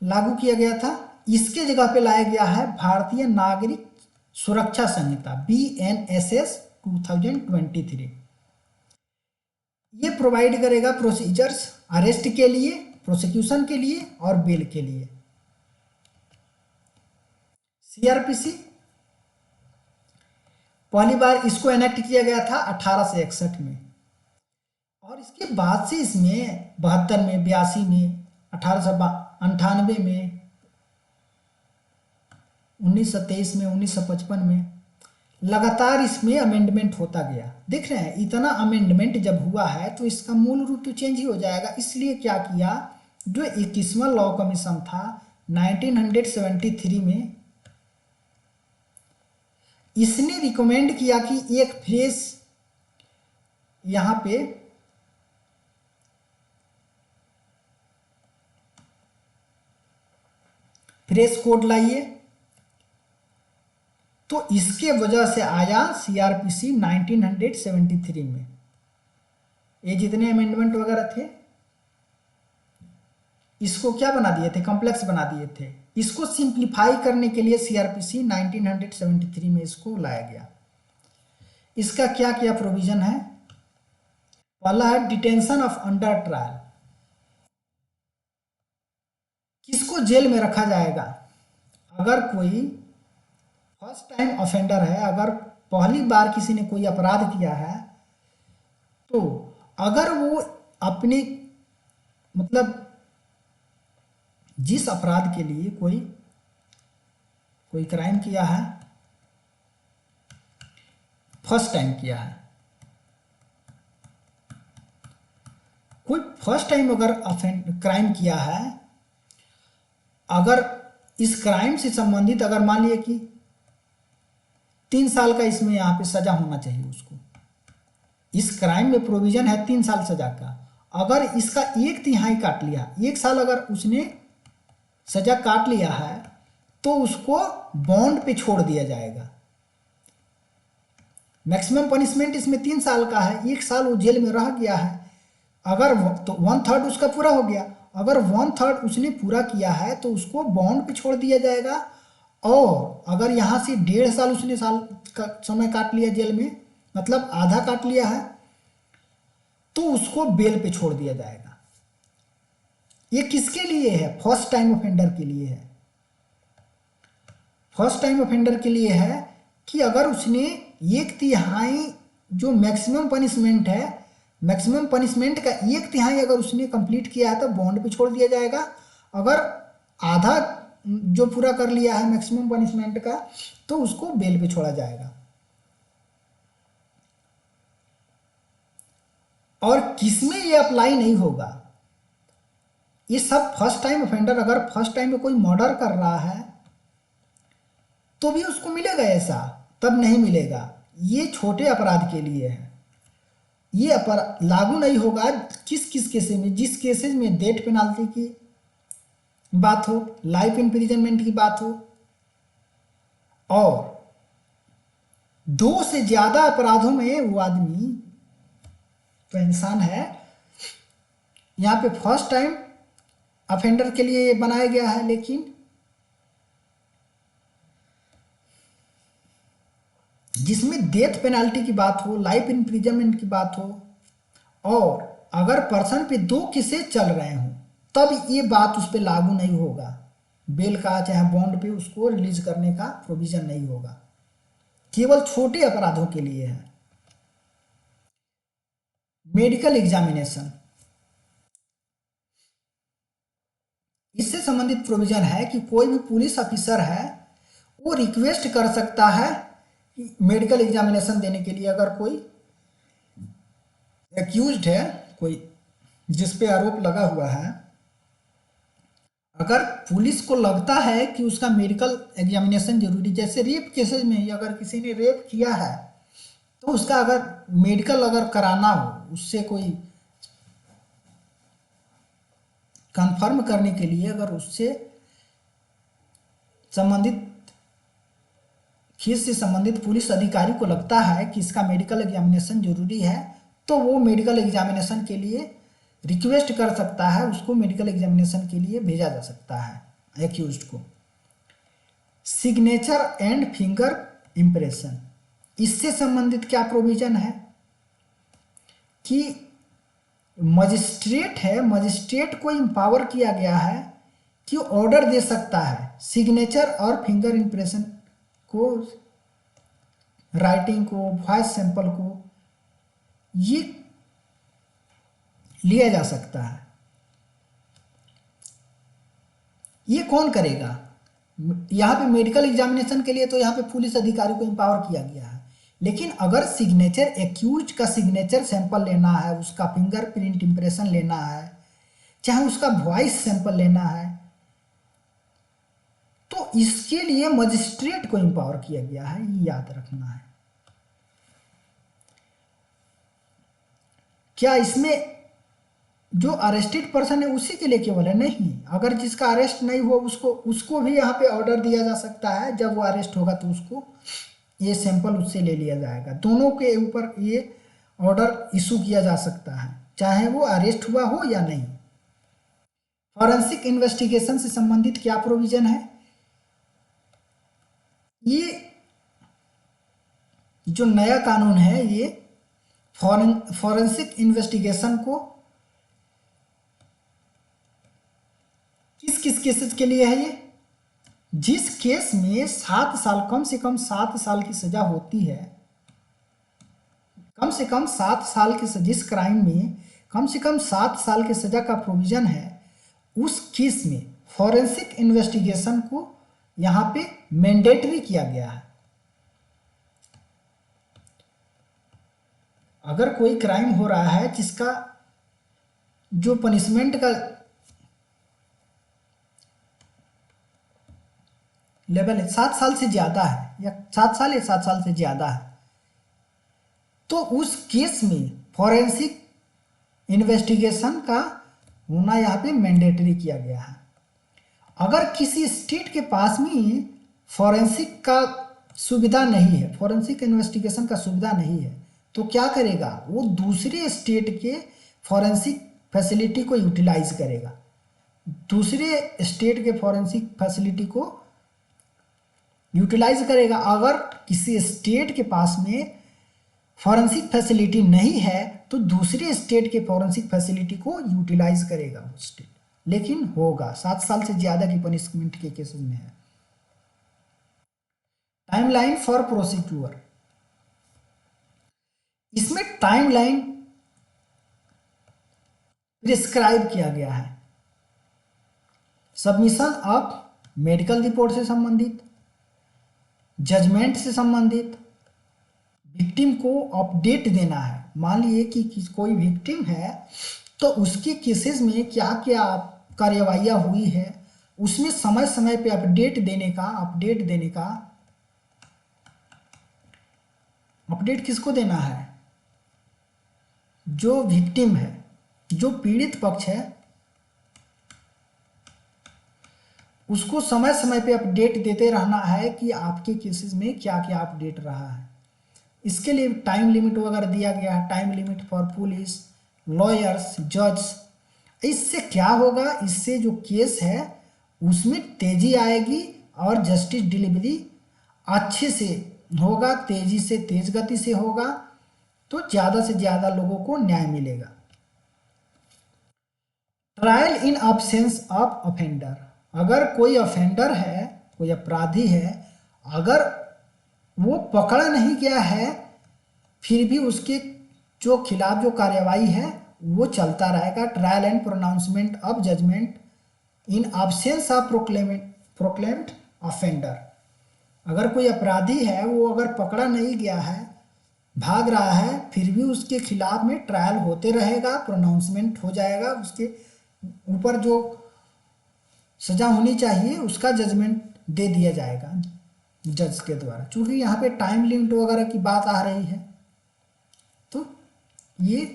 लागू किया गया था, इसके जगह पे लाया गया है भारतीय नागरिक सुरक्षा संहिता BNSS 2023। ये प्रोवाइड करेगा प्रोसीजर्स अरेस्ट के लिए, प्रोसिक्यूशन के लिए और बेल के लिए। सीआरपीसी पहली बार इसको एनेक्ट किया गया था 1861 में, और इसके बाद से इसमें 72 में, 82 में, 1898 में, 1923 में, 1955 में लगातार इसमें अमेंडमेंट होता गया। देख रहे हैं, इतना अमेंडमेंट जब हुआ है तो इसका मूल रूप तो चेंज ही हो जाएगा। इसलिए क्या किया, जो 21वां लॉ कमीशन था 1973 में, इसने रिकमेंड किया कि एक फ्रेश यहाँ पे फ्रेश कोड लाइए। तो इसके वजह से आया सीआरपीसी 1973 में। ये जितने अमेंडमेंट वगैरह थे इसको क्या बना दिए थे, कॉम्प्लेक्स बना दिए थे। इसको सिंप्लीफाई करने के लिए सीआरपीसी 1973 में इसको लाया गया। इसका क्या क्या प्रोविजन है? पहला है डिटेंशन ऑफ अंडर ट्रायल, किसको जेल में रखा जाएगा? अगर कोई फर्स्ट टाइम ऑफेंडर है, अगर पहली बार किसी ने कोई अपराध किया है, तो अगर वो अपने मतलब जिस अपराध के लिए कोई क्राइम किया है, फर्स्ट टाइम किया है, कोई फर्स्ट टाइम अगर क्राइम किया है, अगर इस क्राइम से संबंधित अगर मान लिया कि 3 साल का इसमें यहाँ पे सजा होना चाहिए उसको, इस क्राइम में प्रोविजन है 3 साल सजा का, अगर इसका 1/3 काट लिया, 1 साल अगर उसने सजा काट लिया है, तो उसको बॉन्ड पे छोड़ दिया जाएगा। मैक्सिमम पनिशमेंट इसमें 3 साल का है, 1 साल वो जेल में रह गया है, अगर तो 1/3 उसका पूरा हो गया। अगर 1/3 उसने पूरा किया है तो उसको बॉन्ड पे छोड़ दिया जाएगा। और अगर यहाँ से 1.5 साल उसने साल का समय काट लिया जेल में, मतलब आधा काट लिया है, तो उसको बेल पे छोड़ दिया जाएगा। ये किसके लिए है? फर्स्ट टाइम ऑफेंडर के लिए है। फर्स्ट टाइम ऑफेंडर के लिए है कि अगर उसने 1/3 जो मैक्सिमम पनिशमेंट है, मैक्सिमम पनिशमेंट का 1/3 अगर उसने कंप्लीट किया है तो बॉन्ड पे छोड़ दिया जाएगा। अगर आधा जो पूरा कर लिया है मैक्सिमम पनिशमेंट का, तो उसको बेल पे छोड़ा जाएगा। और किसमें ये अप्लाई नहीं होगा? ये सब फर्स्ट टाइम ऑफेंडर, अगर फर्स्ट टाइम में कोई मर्डर कर रहा है तो भी उसको मिलेगा ऐसा, तब नहीं मिलेगा। ये छोटे अपराध के लिए है, ये लागू नहीं होगा किस किस केसेस में, जिस केसेस में डेथ पेनाल्टी की बात हो, लाइफ इम्प्रिजनमेंट की बात हो, और 2 से ज़्यादा अपराधों में वो आदमी तो इंसान है। यहाँ पे फर्स्ट टाइम ऑफेंडर के लिए ये बनाया गया है, लेकिन जिसमें डेथ पेनाल्टी की बात हो, लाइफ इम्प्रिजनमेंट की बात हो, और अगर पर्सन पे 2 केसेस चल रहे हों, तब ये बात उस पर लागू नहीं होगा। बेल का चाहे बॉन्ड पे उसको रिलीज करने का प्रोविजन नहीं होगा, केवल छोटे अपराधों के लिए है। मेडिकल एग्जामिनेशन, इससे संबंधित प्रोविजन है कि कोई भी पुलिस ऑफिसर है वो रिक्वेस्ट कर सकता है मेडिकल एग्जामिनेशन देने के लिए। अगर कोई एक्यूज्ड है कोई, जिस पे आरोप लगा हुआ है, अगर पुलिस को लगता है कि उसका मेडिकल एग्जामिनेशन जरूरी, जैसे रेप केसेस में ही अगर किसी ने रेप किया है तो उसका अगर मेडिकल अगर कराना हो, उससे कोई कंफर्म करने के लिए अगर उससे संबंधित केस से संबंधित पुलिस अधिकारी को लगता है कि इसका मेडिकल एग्जामिनेशन जरूरी है, तो वो मेडिकल एग्जामिनेशन के लिए रिक्वेस्ट कर सकता है, उसको मेडिकल एग्जामिनेशन के लिए भेजा जा सकता है एक्यूज्ड को। सिग्नेचर एंड फिंगर इंप्रेशन, इससे संबंधित क्या प्रोविजन है कि मजिस्ट्रेट है, मजिस्ट्रेट को इंपावर किया गया है कि ऑर्डर दे सकता है सिग्नेचर और फिंगर इंप्रेशन को, राइटिंग को, वॉइस सैंपल को, ये लिया जा सकता है। ये कौन करेगा? यहाँ पे मेडिकल एग्जामिनेशन के लिए तो यहाँ पे पुलिस अधिकारी को एम्पावर किया गया है, लेकिन अगर सिग्नेचर, एक्यूज का सिग्नेचर सैंपल लेना है, उसका फिंगरप्रिंट इंप्रेशन लेना है, चाहे उसका वॉइस सैंपल लेना है, तो इसके लिए मजिस्ट्रेट को एम्पावर किया गया है, ये याद रखना है। क्या इसमें जो अरेस्टेड पर्सन है उसी के लिए केवल है? नहीं, अगर जिसका अरेस्ट नहीं हुआ उसको भी यहाँ पे ऑर्डर दिया जा सकता है, जब वो अरेस्ट होगा तो उसको ये सैंपल उससे ले लिया जाएगा। दोनों के ऊपर ये ऑर्डर इशू किया जा सकता है, चाहे वो अरेस्ट हुआ हो या नहीं। फॉरेंसिक इन्वेस्टिगेशन से संबंधित क्या प्रोविजन है? ये जो नया कानून है, ये फॉरेंसिक इन्वेस्टिगेशन को किस किस केसेस के लिए है? ये जिस केस में 7 साल, कम से कम 7 साल की सजा होती है, कम से कम 7 साल की, जिस क्राइम में कम से कम 7 साल की सजा का प्रोविजन है, उस केस में फॉरेंसिक इन्वेस्टिगेशन को यहाँ पे मैंडेटरी किया गया है। अगर कोई क्राइम हो रहा है जिसका जो पनिशमेंट का लेवल है 7 साल से ज़्यादा है, या 7 साल या 7 साल से ज़्यादा है, तो उस केस में फॉरेंसिक इन्वेस्टिगेशन का होना यहाँ पे मैंडेटरी किया गया है। अगर किसी स्टेट के पास में फॉरेंसिक का सुविधा नहीं है, फॉरेंसिक इन्वेस्टिगेशन का सुविधा नहीं है, तो क्या करेगा? वो दूसरे स्टेट के फॉरेंसिक फैसिलिटी को यूटिलाइज करेगा, दूसरे स्टेट के फॉरेंसिक फैसिलिटी को यूटिलाइज करेगा। अगर किसी स्टेट के पास में फॉरेंसिक फैसिलिटी नहीं है तो दूसरे स्टेट के फॉरेंसिक फैसिलिटी को यूटिलाइज करेगा वो स्टेट, लेकिन होगा 7 साल से ज़्यादा की पनिशमेंट के केसेस में है। टाइमलाइन फॉर प्रोसिक्यूटर, इसमें टाइमलाइन प्रिस्क्राइब किया गया है। सबमिशन ऑफ मेडिकल रिपोर्ट से संबंधित, जजमेंट से संबंधित, विक्टिम को अपडेट देना है। मान लिए कि कोई विक्टिम है तो उसके केसेस में क्या क्या कार्यवाहियाँ हुई है, उसमें समय समय पे अपडेट देने का अपडेट किसको देना है? जो विक्टिम है, जो पीड़ित पक्ष है, उसको समय समय पे अपडेट देते रहना है कि आपके केसेस में क्या क्या अपडेट रहा है। इसके लिए टाइम लिमिट वगैरह दिया गया है, time limit for police, lawyers, जज। इससे क्या होगा? इससे जो केस है उसमें तेजी आएगी और जस्टिस डिलीवरी अच्छे से होगा, तेजी से, तेज गति से होगा, तो ज़्यादा से ज़्यादा लोगों को न्याय मिलेगा। Trial in absence of offender, अगर कोई ऑफेंडर है, कोई अपराधी है, अगर वो पकड़ा नहीं गया है फिर भी उसके जो खिलाफ जो कार्यवाही है वो चलता रहेगा। Trial and pronouncement of judgment in absence of proclaimed offender, अगर कोई अपराधी है वो अगर पकड़ा नहीं गया है भाग रहा है, फिर भी उसके खिलाफ में ट्रायल होते रहेगा, प्रोनाउंसमेंट हो जाएगा, उसके ऊपर जो सजा होनी चाहिए उसका जजमेंट दे दिया जाएगा जज के द्वारा। चूंकि यहाँ पे टाइम लिमिट वगैरह की बात आ रही है तो ये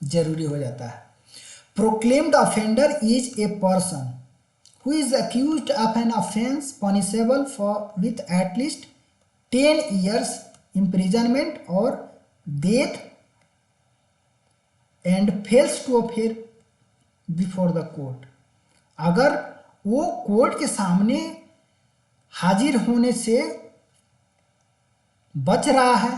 जरूरी हो जाता है। Proclaimed offender is a person who is accused of an offense punishable for with at least 10 years imprisonment or death and fails to appear before the court। अगर वो कोर्ट के सामने हाजिर होने से बच रहा है,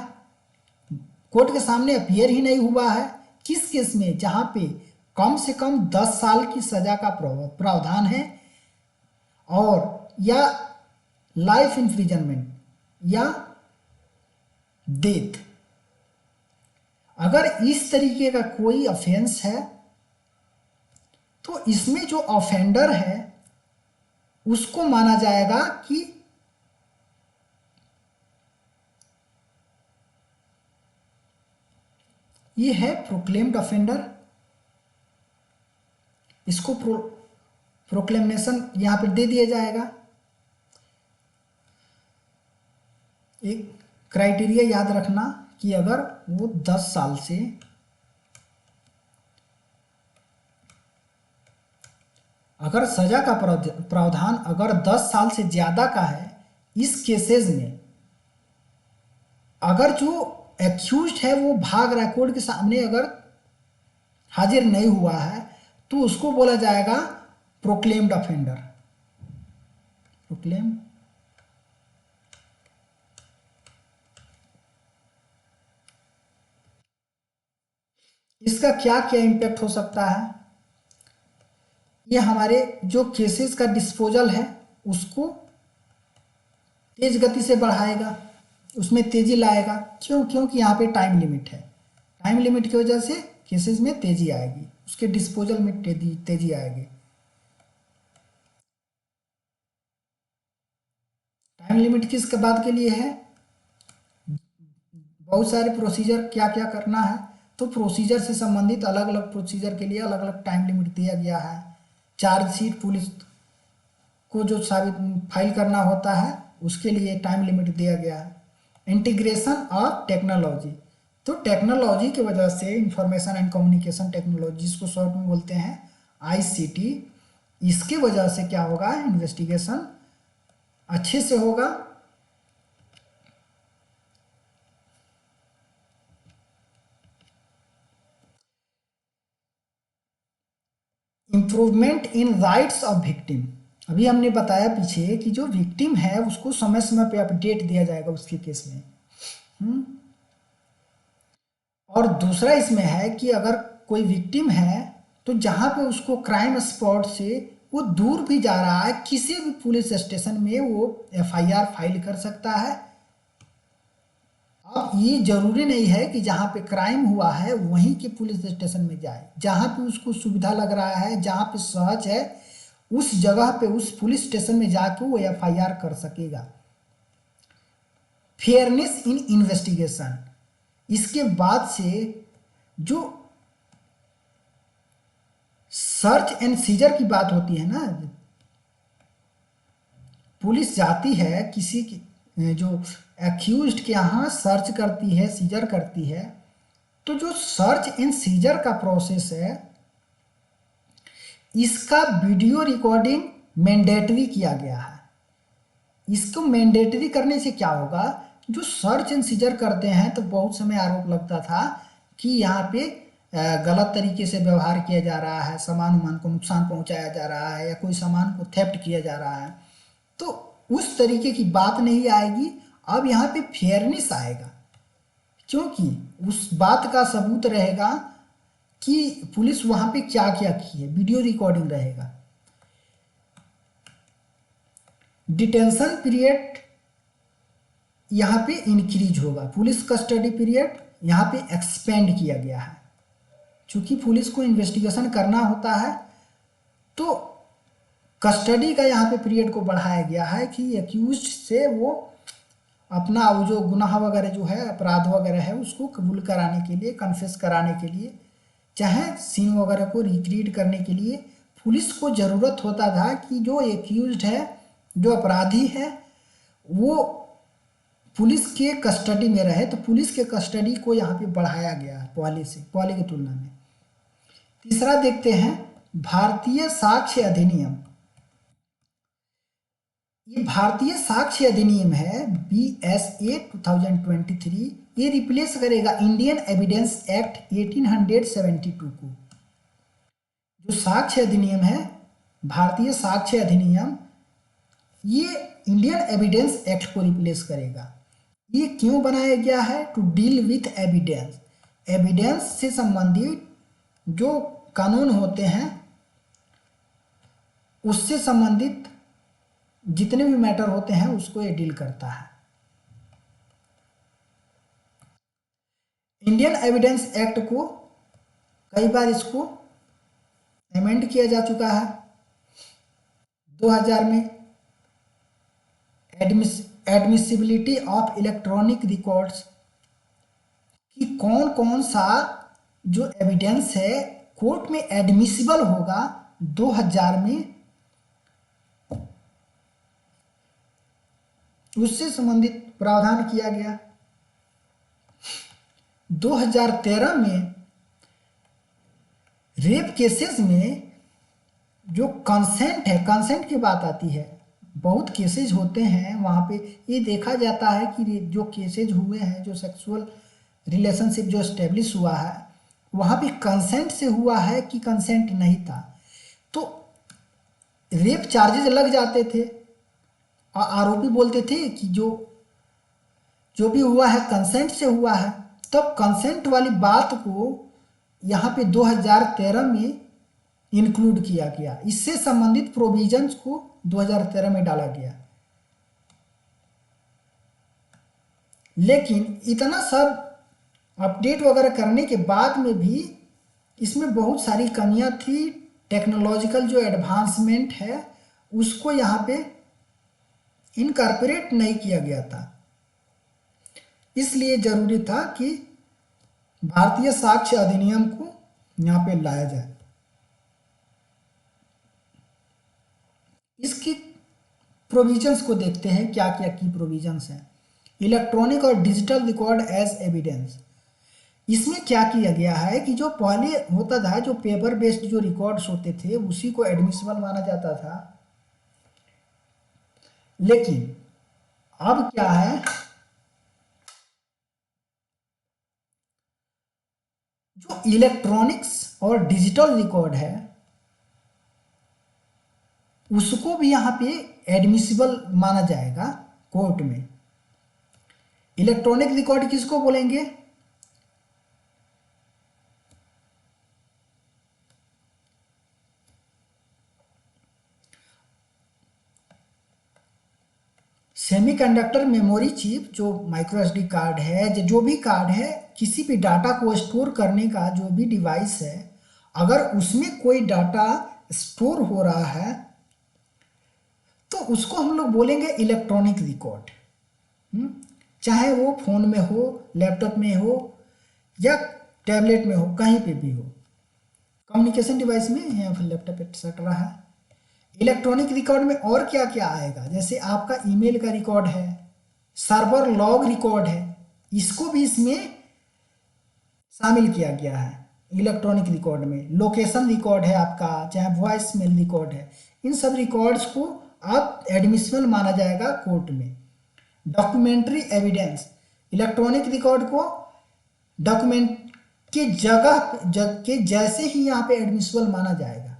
कोर्ट के सामने अपीयर ही नहीं हुआ है, किस केस में? जहां पे कम से कम 10 साल की सजा का प्रावधान है और या लाइफ इम्प्रिजनमेंट या डेथ। अगर इस तरीके का कोई ऑफेंस है तो इसमें जो ऑफेंडर है उसको माना जाएगा कि ये है प्रोक्लेम्ड ऑफेंडर। इसको प्रोक्लेमेशन यहां पर दे दिया जाएगा। एक क्राइटेरिया याद रखना कि अगर वो 10 साल से अगर सजा का प्रावधान अगर 10 साल से ज्यादा का है, इस केसेस में अगर जो एक्यूज्ड है वो भाग रहा है, कोर्ट के सामने अगर हाजिर नहीं हुआ है तो उसको बोला जाएगा प्रोक्लेम्ड ऑफेंडर। प्रोक्लेम इसका क्या क्या इम्पैक्ट हो सकता है? ये हमारे जो केसेस का डिस्पोजल है उसको तेज गति से बढ़ाएगा, उसमें तेजी लाएगा। क्यों? क्योंकि यहाँ पे टाइम लिमिट है। टाइम लिमिट की वजह से केसेस में तेजी आएगी, उसके डिस्पोजल में तेजी आएगी। टाइम लिमिट किस बात के लिए है? बहुत सारे प्रोसीजर क्या क्या करना है, तो प्रोसीजर से संबंधित अलग अलग प्रोसीजर के लिए अलग अलग टाइम लिमिट दिया गया है। चार्जशीट पुलिस को जो साबित फाइल करना होता है उसके लिए टाइम लिमिट दिया गया है। इंटीग्रेशन ऑफ टेक्नोलॉजी, तो टेक्नोलॉजी की वजह से इंफॉर्मेशन एंड कम्युनिकेशन टेक्नोलॉजी, जिसको शॉर्ट में बोलते हैं आईसीटी, इसके वजह से क्या होगा? इन्वेस्टिगेशन अच्छे से होगा। Improvement in rights of victim, अभी हमने बताया पीछे कि जो विक्टिम है उसको समय समय पे अपडेट दिया जाएगा उसके केस में। और दूसरा इसमें है कि अगर कोई विक्टिम है तो जहाँ पे उसको क्राइम स्पॉट से वो दूर भी जा रहा है, किसी भी पुलिस स्टेशन में वो एफआईआर फाइल कर सकता है। अब ये जरूरी नहीं है कि जहाँ पे क्राइम हुआ है वहीं के पुलिस स्टेशन में जाए, जहाँ पे उसको सुविधा लग रहा है, जहाँ पे सहज है, उस जगह पे उस पुलिस स्टेशन में जाके वो एफआईआर कर सकेगा। फेयरनेस इन इन्वेस्टिगेशन, इसके बाद से जो सर्च एंड सीजर की बात होती है ना, पुलिस जाती है किसी की जो एक्यूज्ड के यहाँ सर्च करती है, सीजर करती है, तो जो सर्च एंड सीजर का प्रोसेस है इसका वीडियो रिकॉर्डिंग मैंडेटरी किया गया है। इसको मैंडेटरी करने से क्या होगा? जो सर्च एंड सीजर करते हैं तो बहुत समय आरोप लगता था कि यहाँ पे गलत तरीके से व्यवहार किया जा रहा है, सामान उमान को नुकसान पहुंचाया जा रहा है या कोई सामान को थेफ्ट किया जा रहा है, तो उस तरीके की बात नहीं आएगी। अब यहाँ पे फेयरनेस आएगा, क्योंकि उस बात का सबूत रहेगा कि पुलिस वहां पे क्या क्या की है, वीडियो रिकॉर्डिंग रहेगा। डिटेंशन पीरियड यहाँ पे इंक्रीज होगा, पुलिस कस्टडी पीरियड यहाँ पे एक्सपेंड किया गया है। चूंकि पुलिस को इन्वेस्टिगेशन करना होता है तो कस्टडी का यहाँ पे पीरियड को बढ़ाया गया है कि एक्यूज्ड से वो अपना वो जो गुनाह वगैरह जो है, अपराध वगैरह है, उसको कबूल कराने के लिए, कन्फेस कराने के लिए, चाहे सीन वगैरह को रिक्रिएट करने के लिए पुलिस को ज़रूरत होता था कि जो एक्यूज्ड है, जो अपराधी है, वो पुलिस के कस्टडी में रहे। तो पुलिस के कस्टडी को यहाँ पे बढ़ाया गया है पहले की तुलना में। तीसरा देखते हैं भारतीय साक्ष्य अधिनियम। ये भारतीय साक्ष्य अधिनियम है BSA 2023। ये रिप्लेस करेगा इंडियन एविडेंस एक्ट 1872 को। जो साक्ष्य अधिनियम है, भारतीय साक्ष्य अधिनियम, ये इंडियन एविडेंस एक्ट को रिप्लेस करेगा। ये क्यों बनाया गया है? To deal with evidence. Evidence से संबंधित जो कानून होते हैं, उससे संबंधित जितने भी मैटर होते हैं उसको ये डील करता है। इंडियन एविडेंस एक्ट को कई बार इसको अमेंड किया जा चुका है। 2000 में एडमिसिबिलिटी ऑफ इलेक्ट्रॉनिक रिकॉर्ड्स कि कौन कौन सा जो एविडेंस है कोर्ट में एडमिसिबल होगा, 2000 में उससे संबंधित प्रावधान किया गया। 2013 में रेप केसेस में जो कंसेंट है, कंसेंट की बात आती है, बहुत केसेज होते हैं वहाँ पे ये देखा जाता है कि जो केसेज हुए हैं, जो सेक्सुअल रिलेशनशिप जो एस्टेब्लिश हुआ है, वहाँ पे कंसेंट से हुआ है कि कंसेंट नहीं था, तो रेप चार्जेस लग जाते थे और आरोपी बोलते थे कि जो भी हुआ है कंसेंट से हुआ है। तब कंसेंट वाली बात को यहाँ पे 2013 में इंक्लूड किया गया। इससे संबंधित प्रोविजंस को 2013 में डाला गया। लेकिन इतना सब अपडेट वगैरह करने के बाद में भी इसमें बहुत सारी कमियां थी। टेक्नोलॉजिकल जो एडवांसमेंट है उसको यहाँ पे इनकॉर्पोरेट नहीं किया गया था, इसलिए जरूरी था कि भारतीय साक्ष्य अधिनियम को यहाँ पे लाया जाए। इसकी प्रोविजंस को देखते हैं, क्या क्या की प्रोविजंस हैं। इलेक्ट्रॉनिक और डिजिटल रिकॉर्ड एज एविडेंस। इसमें क्या किया गया है कि जो पहले होता था, जो पेपर बेस्ड जो रिकॉर्ड्स होते थे उसी को एडमिसिबल माना जाता था, लेकिन अब क्या है, जो इलेक्ट्रॉनिक्स और डिजिटल रिकॉर्ड है उसको भी यहाँ पे एडमिसिबल माना जाएगा कोर्ट में। इलेक्ट्रॉनिक रिकॉर्ड किसको बोलेंगे? सेमीकंडक्टर मेमोरी चिप, जो माइक्रो एसडी कार्ड है, जो भी कार्ड है, किसी भी डाटा को स्टोर करने का जो भी डिवाइस है, अगर उसमें कोई डाटा स्टोर हो रहा है तो उसको हम लोग बोलेंगे इलेक्ट्रॉनिक रिकॉर्ड। चाहे वो फ़ोन में हो, लैपटॉप में हो या टैबलेट में हो, कहीं पे भी हो, कम्युनिकेशन डिवाइस में या फिर लैपटॉप एक्सेट्रा है। इलेक्ट्रॉनिक रिकॉर्ड में और क्या क्या आएगा, जैसे आपका ईमेल का रिकॉर्ड है, सर्वर लॉग रिकॉर्ड है, इसको भी इसमें शामिल किया गया है इलेक्ट्रॉनिक रिकॉर्ड में। लोकेशन रिकॉर्ड है आपका, चाहे वॉइस मेल रिकॉर्ड है, इन सब रिकॉर्ड्स को अब एडमिसिबल माना जाएगा कोर्ट में। डॉक्यूमेंट्री एविडेंस, इलेक्ट्रॉनिक रिकॉर्ड को डॉक्यूमेंट के के जैसे ही यहाँ पे एडमिसिबल माना जाएगा।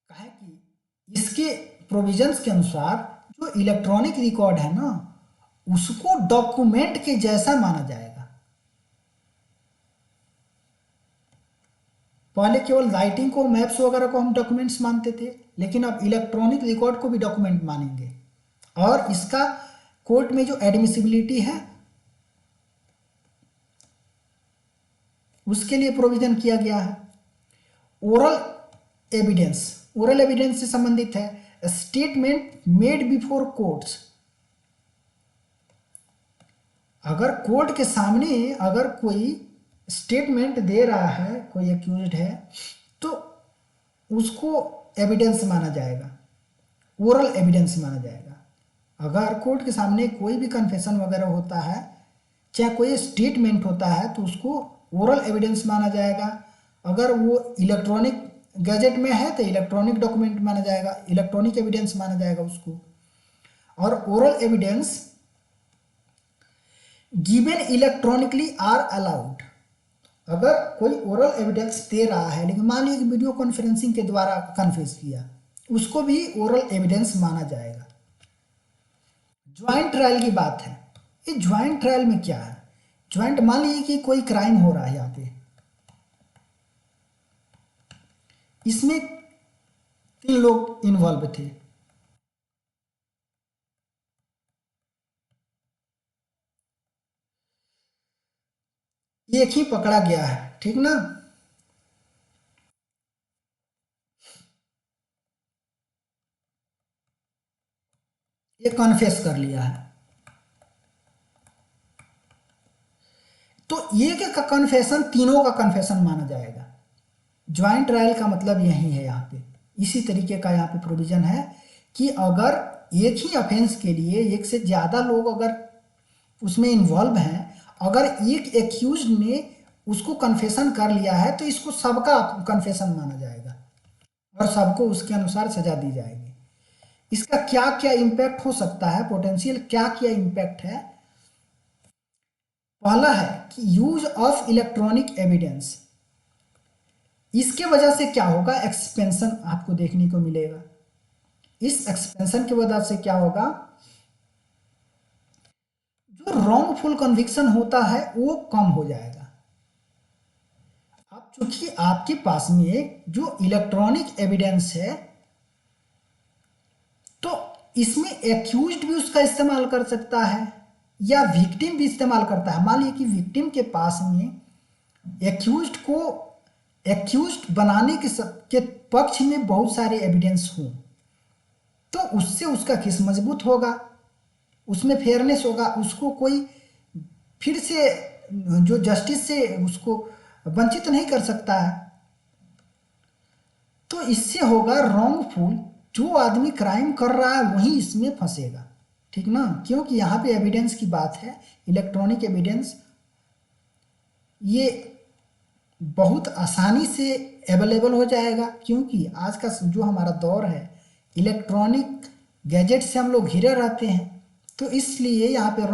कहे कि इसके प्रोविजंस के अनुसार जो इलेक्ट्रॉनिक रिकॉर्ड है ना, उसको डॉक्यूमेंट के जैसा माना जाएगा। पहले केवल राइटिंग को, मैप्स वगैरह को हम डॉक्यूमेंट्स मानते थे, लेकिन अब इलेक्ट्रॉनिक रिकॉर्ड को भी डॉक्यूमेंट मानेंगे। और इसका कोर्ट में जो एडमिसिबिलिटी है उसके लिए प्रोविजन किया गया है। ओरल एविडेंस, ओरल एविडेंस से संबंधित है। स्टेटमेंट मेड बिफोर कोर्ट्स, अगर कोर्ट के सामने अगर कोई स्टेटमेंट दे रहा है, कोई एक्यूज्ड है, तो उसको एविडेंस माना जाएगा, ओरल एविडेंस माना जाएगा। अगर कोर्ट के सामने कोई भी कन्फेशन वगैरह होता है, चाहे कोई स्टेटमेंट होता है, तो उसको ओरल एविडेंस माना जाएगा। अगर वो इलेक्ट्रॉनिक गैजेट में है तो इलेक्ट्रॉनिक डॉक्यूमेंट माना जाएगा, इलेक्ट्रॉनिक एविडेंस माना जाएगा उसको। और oral evidence given electronically are allowed. अगर कोई ओरल एविडेंस दे रहा है, लेकिन मान लीजिए वीडियो कॉन्फ्रेंसिंग के द्वारा कन्फेस किया, उसको भी ओरल एविडेंस माना जाएगा। ज्वाइंट ट्रायल की बात है। ये ज्वाइंट ट्रायल में क्या है? ज्वाइंट, मान लीजिए कि कोई क्राइम हो रहा है, यहाँ पे इसमें 3 लोग इन्वॉल्व थे, एक ही पकड़ा गया है, ठीक ना। ये कन्फेस कर लिया है, तो ये का कन्फेशन तीनों का कन्फेशन माना जाएगा। ज्वाइंट ट्रायल का मतलब यही है यहाँ पे। इसी तरीके का यहाँ पे प्रोविजन है कि अगर एक ही ऑफेंस के लिए एक से ज़्यादा लोग अगर उसमें इन्वॉल्व हैं, अगर एक एक्यूज ने उसको कन्फेशन कर लिया है, तो इसको सबका कन्फेशन माना जाएगा और सबको उसके अनुसार सजा दी जाएगी। इसका क्या क्या इम्पैक्ट हो सकता है, पोटेंशियल क्या क्या इम्पैक्ट है? पहला है कि यूज ऑफ इलेक्ट्रॉनिक एविडेंस। इसके वजह से क्या होगा, एक्सपेंशन आपको देखने को मिलेगा। इस एक्सपेंशन की वजह से क्या होगा, जो रॉन्गफुल कन्विक्शन होता है वो कम हो जाएगा। अब चूंकि आपके पास में जो इलेक्ट्रॉनिक एविडेंस है, तो इसमें एक्यूज्ड भी उसका इस्तेमाल कर सकता है या विक्टिम भी इस्तेमाल करता है। मान लीजिए कि विक्टिम के पास में एक्यूज्ड बनाने के पक्ष में बहुत सारे एविडेंस हों, तो उससे उसका केस मजबूत होगा, उसमें फेयरनेस होगा, उसको कोई फिर से जो जस्टिस से उसको वंचित नहीं कर सकता है। तो इससे होगा रॉन्गफुल, जो आदमी क्राइम कर रहा है वही इसमें फंसेगा, ठीक ना। क्योंकि यहाँ पे एविडेंस की बात है, इलेक्ट्रॉनिक एविडेंस ये बहुत आसानी से अवेलेबल हो जाएगा, क्योंकि आज का जो हमारा दौर है इलेक्ट्रॉनिक गैजेट से हम लोग घिरे रहते हैं। तो इसलिए यहाँ पे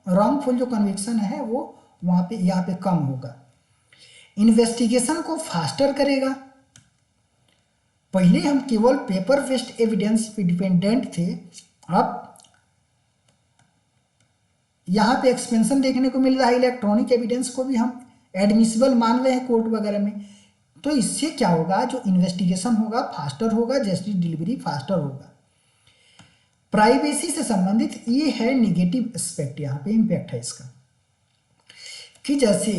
रॉन्गफुल जो कन्विक्शन है वो वहाँ पे यहाँ पे कम होगा। इन्वेस्टिगेशन को फास्टर करेगा। पहले हम केवल पेपर बेस्ड एविडेंस पे डिपेंडेंट थे, अब यहाँ पे एक्सपेंशन देखने को मिल रहा है, इलेक्ट्रॉनिक एविडेंस को भी हम एडमिसिबल मान रहे हैं कोर्ट वगैरह में। तो इससे क्या होगा, जो इन्वेस्टिगेशन होगा फास्टर होगा, जस्टिस डिलीवरी फास्टर होगा। प्राइवेसी से संबंधित ये है निगेटिव एस्पेक्ट, यहाँ पे इम्पैक्ट है इसका, कि जैसे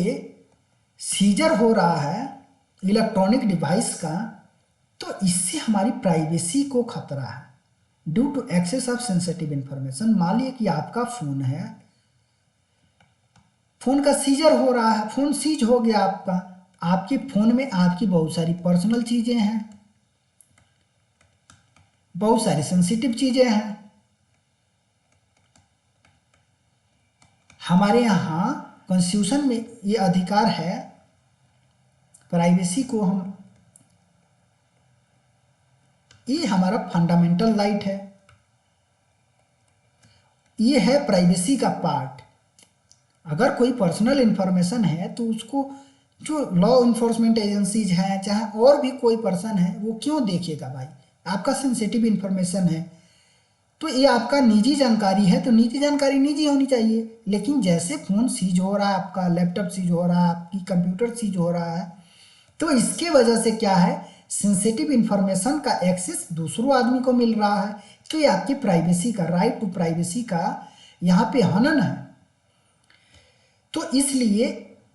सीजर हो रहा है इलेक्ट्रॉनिक डिवाइस का, तो इससे हमारी प्राइवेसी को खतरा है due to access of sensitive information. मान लीजिए कि आपका फ़ोन है, फ़ोन का सीजर हो रहा है, फ़ोन सीज हो गया आपका, आपके फ़ोन में आपकी बहुत सारी पर्सनल चीज़ें हैं, बहुत सारी सेंसिटिव चीज़ें हैं। हमारे यहाँ कॉन्स्टिट्यूशन में ये अधिकार है, प्राइवेसी को हम, ये हमारा फंडामेंटल राइट है, ये है प्राइवेसी का पार्ट। अगर कोई पर्सनल इन्फॉर्मेशन है तो उसको जो लॉ इन्फोर्समेंट एजेंसीज हैं, चाहे और भी कोई पर्सन है, वो क्यों देखेगा भाई? आपका सेंसिटिव इन्फॉर्मेशन है, तो ये आपका निजी जानकारी है, तो निजी जानकारी निजी होनी चाहिए। लेकिन जैसे फ़ोन सीज हो रहा है, आपका लैपटॉप सीज हो रहा है, आपकी कंप्यूटर सीज हो रहा है, तो इसके वजह से क्या है, सेंसिटिव इन्फॉर्मेशन का एक्सेस दूसरों आदमी को मिल रहा है। तो ये आपकी प्राइवेसी का, राइट टू प्राइवेसी का यहाँ पे हनन है। तो इसलिए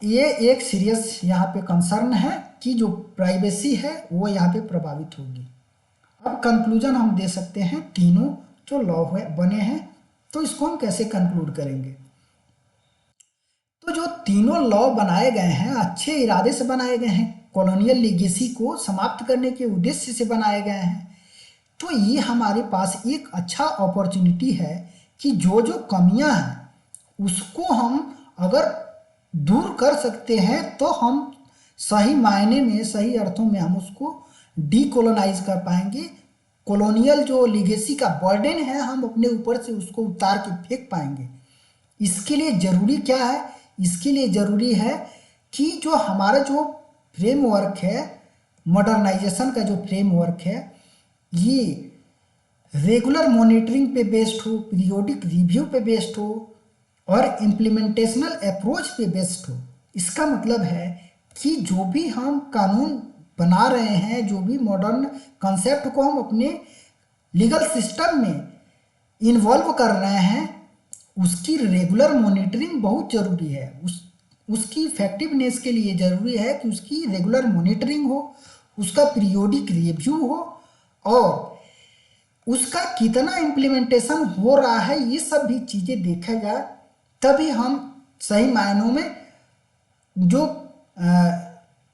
ये एक सीरियस यहाँ पे कंसर्न है कि जो प्राइवेसी है वो यहाँ पे प्रभावित होगी। अब कंक्लूजन हम दे सकते हैं तीनों जो लॉ बने हैं, तो इसको हम कैसे कंक्लूड करेंगे। तो जो तीनों लॉ बनाए गए हैं अच्छे इरादे से बनाए गए हैं, कॉलोनियल लीगेसी को समाप्त करने के उद्देश्य से बनाए गए हैं। तो ये हमारे पास एक अच्छा अपॉर्चुनिटी है कि जो जो कमियां हैं उसको हम अगर दूर कर सकते हैं तो हम सही मायने में, सही अर्थों में हम उसको डीकोलोनाइज कर पाएंगे। कॉलोनियल जो लीगेसी का बर्डन है हम अपने ऊपर से उसको उतार के फेंक पाएंगे। इसके लिए ज़रूरी क्या है, इसके लिए ज़रूरी है कि जो हमारा जो फ्रेमवर्क है, मॉडर्नाइजेशन का जो फ्रेमवर्क है, ये रेगुलर मॉनिटरिंग पे बेस्ड हो, पीरियोडिक रिव्यू पे बेस्ड हो और इम्प्लीमेंटेशनल अप्रोच पे बेस्ड हो। इसका मतलब है कि जो भी हम कानून बना रहे हैं, जो भी मॉडर्न कंसेप्ट को हम अपने लीगल सिस्टम में इन्वॉल्व कर रहे हैं, उसकी रेगुलर मॉनिटरिंग बहुत ज़रूरी है। उसकी इफेक्टिवनेस के लिए ज़रूरी है कि उसकी रेगुलर मॉनिटरिंग हो, उसका पीरियोडिक रिव्यू हो और उसका कितना इम्प्लीमेंटेशन हो रहा है, ये सब भी चीज़ें देखा जाए, तभी हम सही मायनों में जो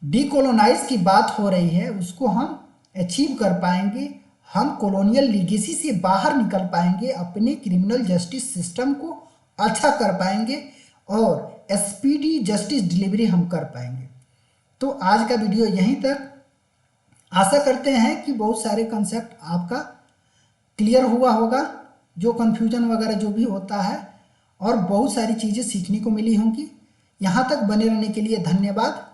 डीकोलोनाइज की बात हो रही है उसको हम अचीव कर पाएंगे। हम कॉलोनियल लीगेसी से बाहर निकल पाएंगे, अपने क्रिमिनल जस्टिस सिस्टम को अच्छा कर पाएंगे और स्पीडी जस्टिस डिलीवरी हम कर पाएंगे। तो आज का वीडियो यहीं तक। आशा करते हैं कि बहुत सारे कंसेप्ट आपका क्लियर हुआ होगा, जो कन्फ्यूजन वगैरह जो भी होता है, और बहुत सारी चीज़ें सीखने को मिली होंगी। यहाँ तक बने रहने के लिए धन्यवाद।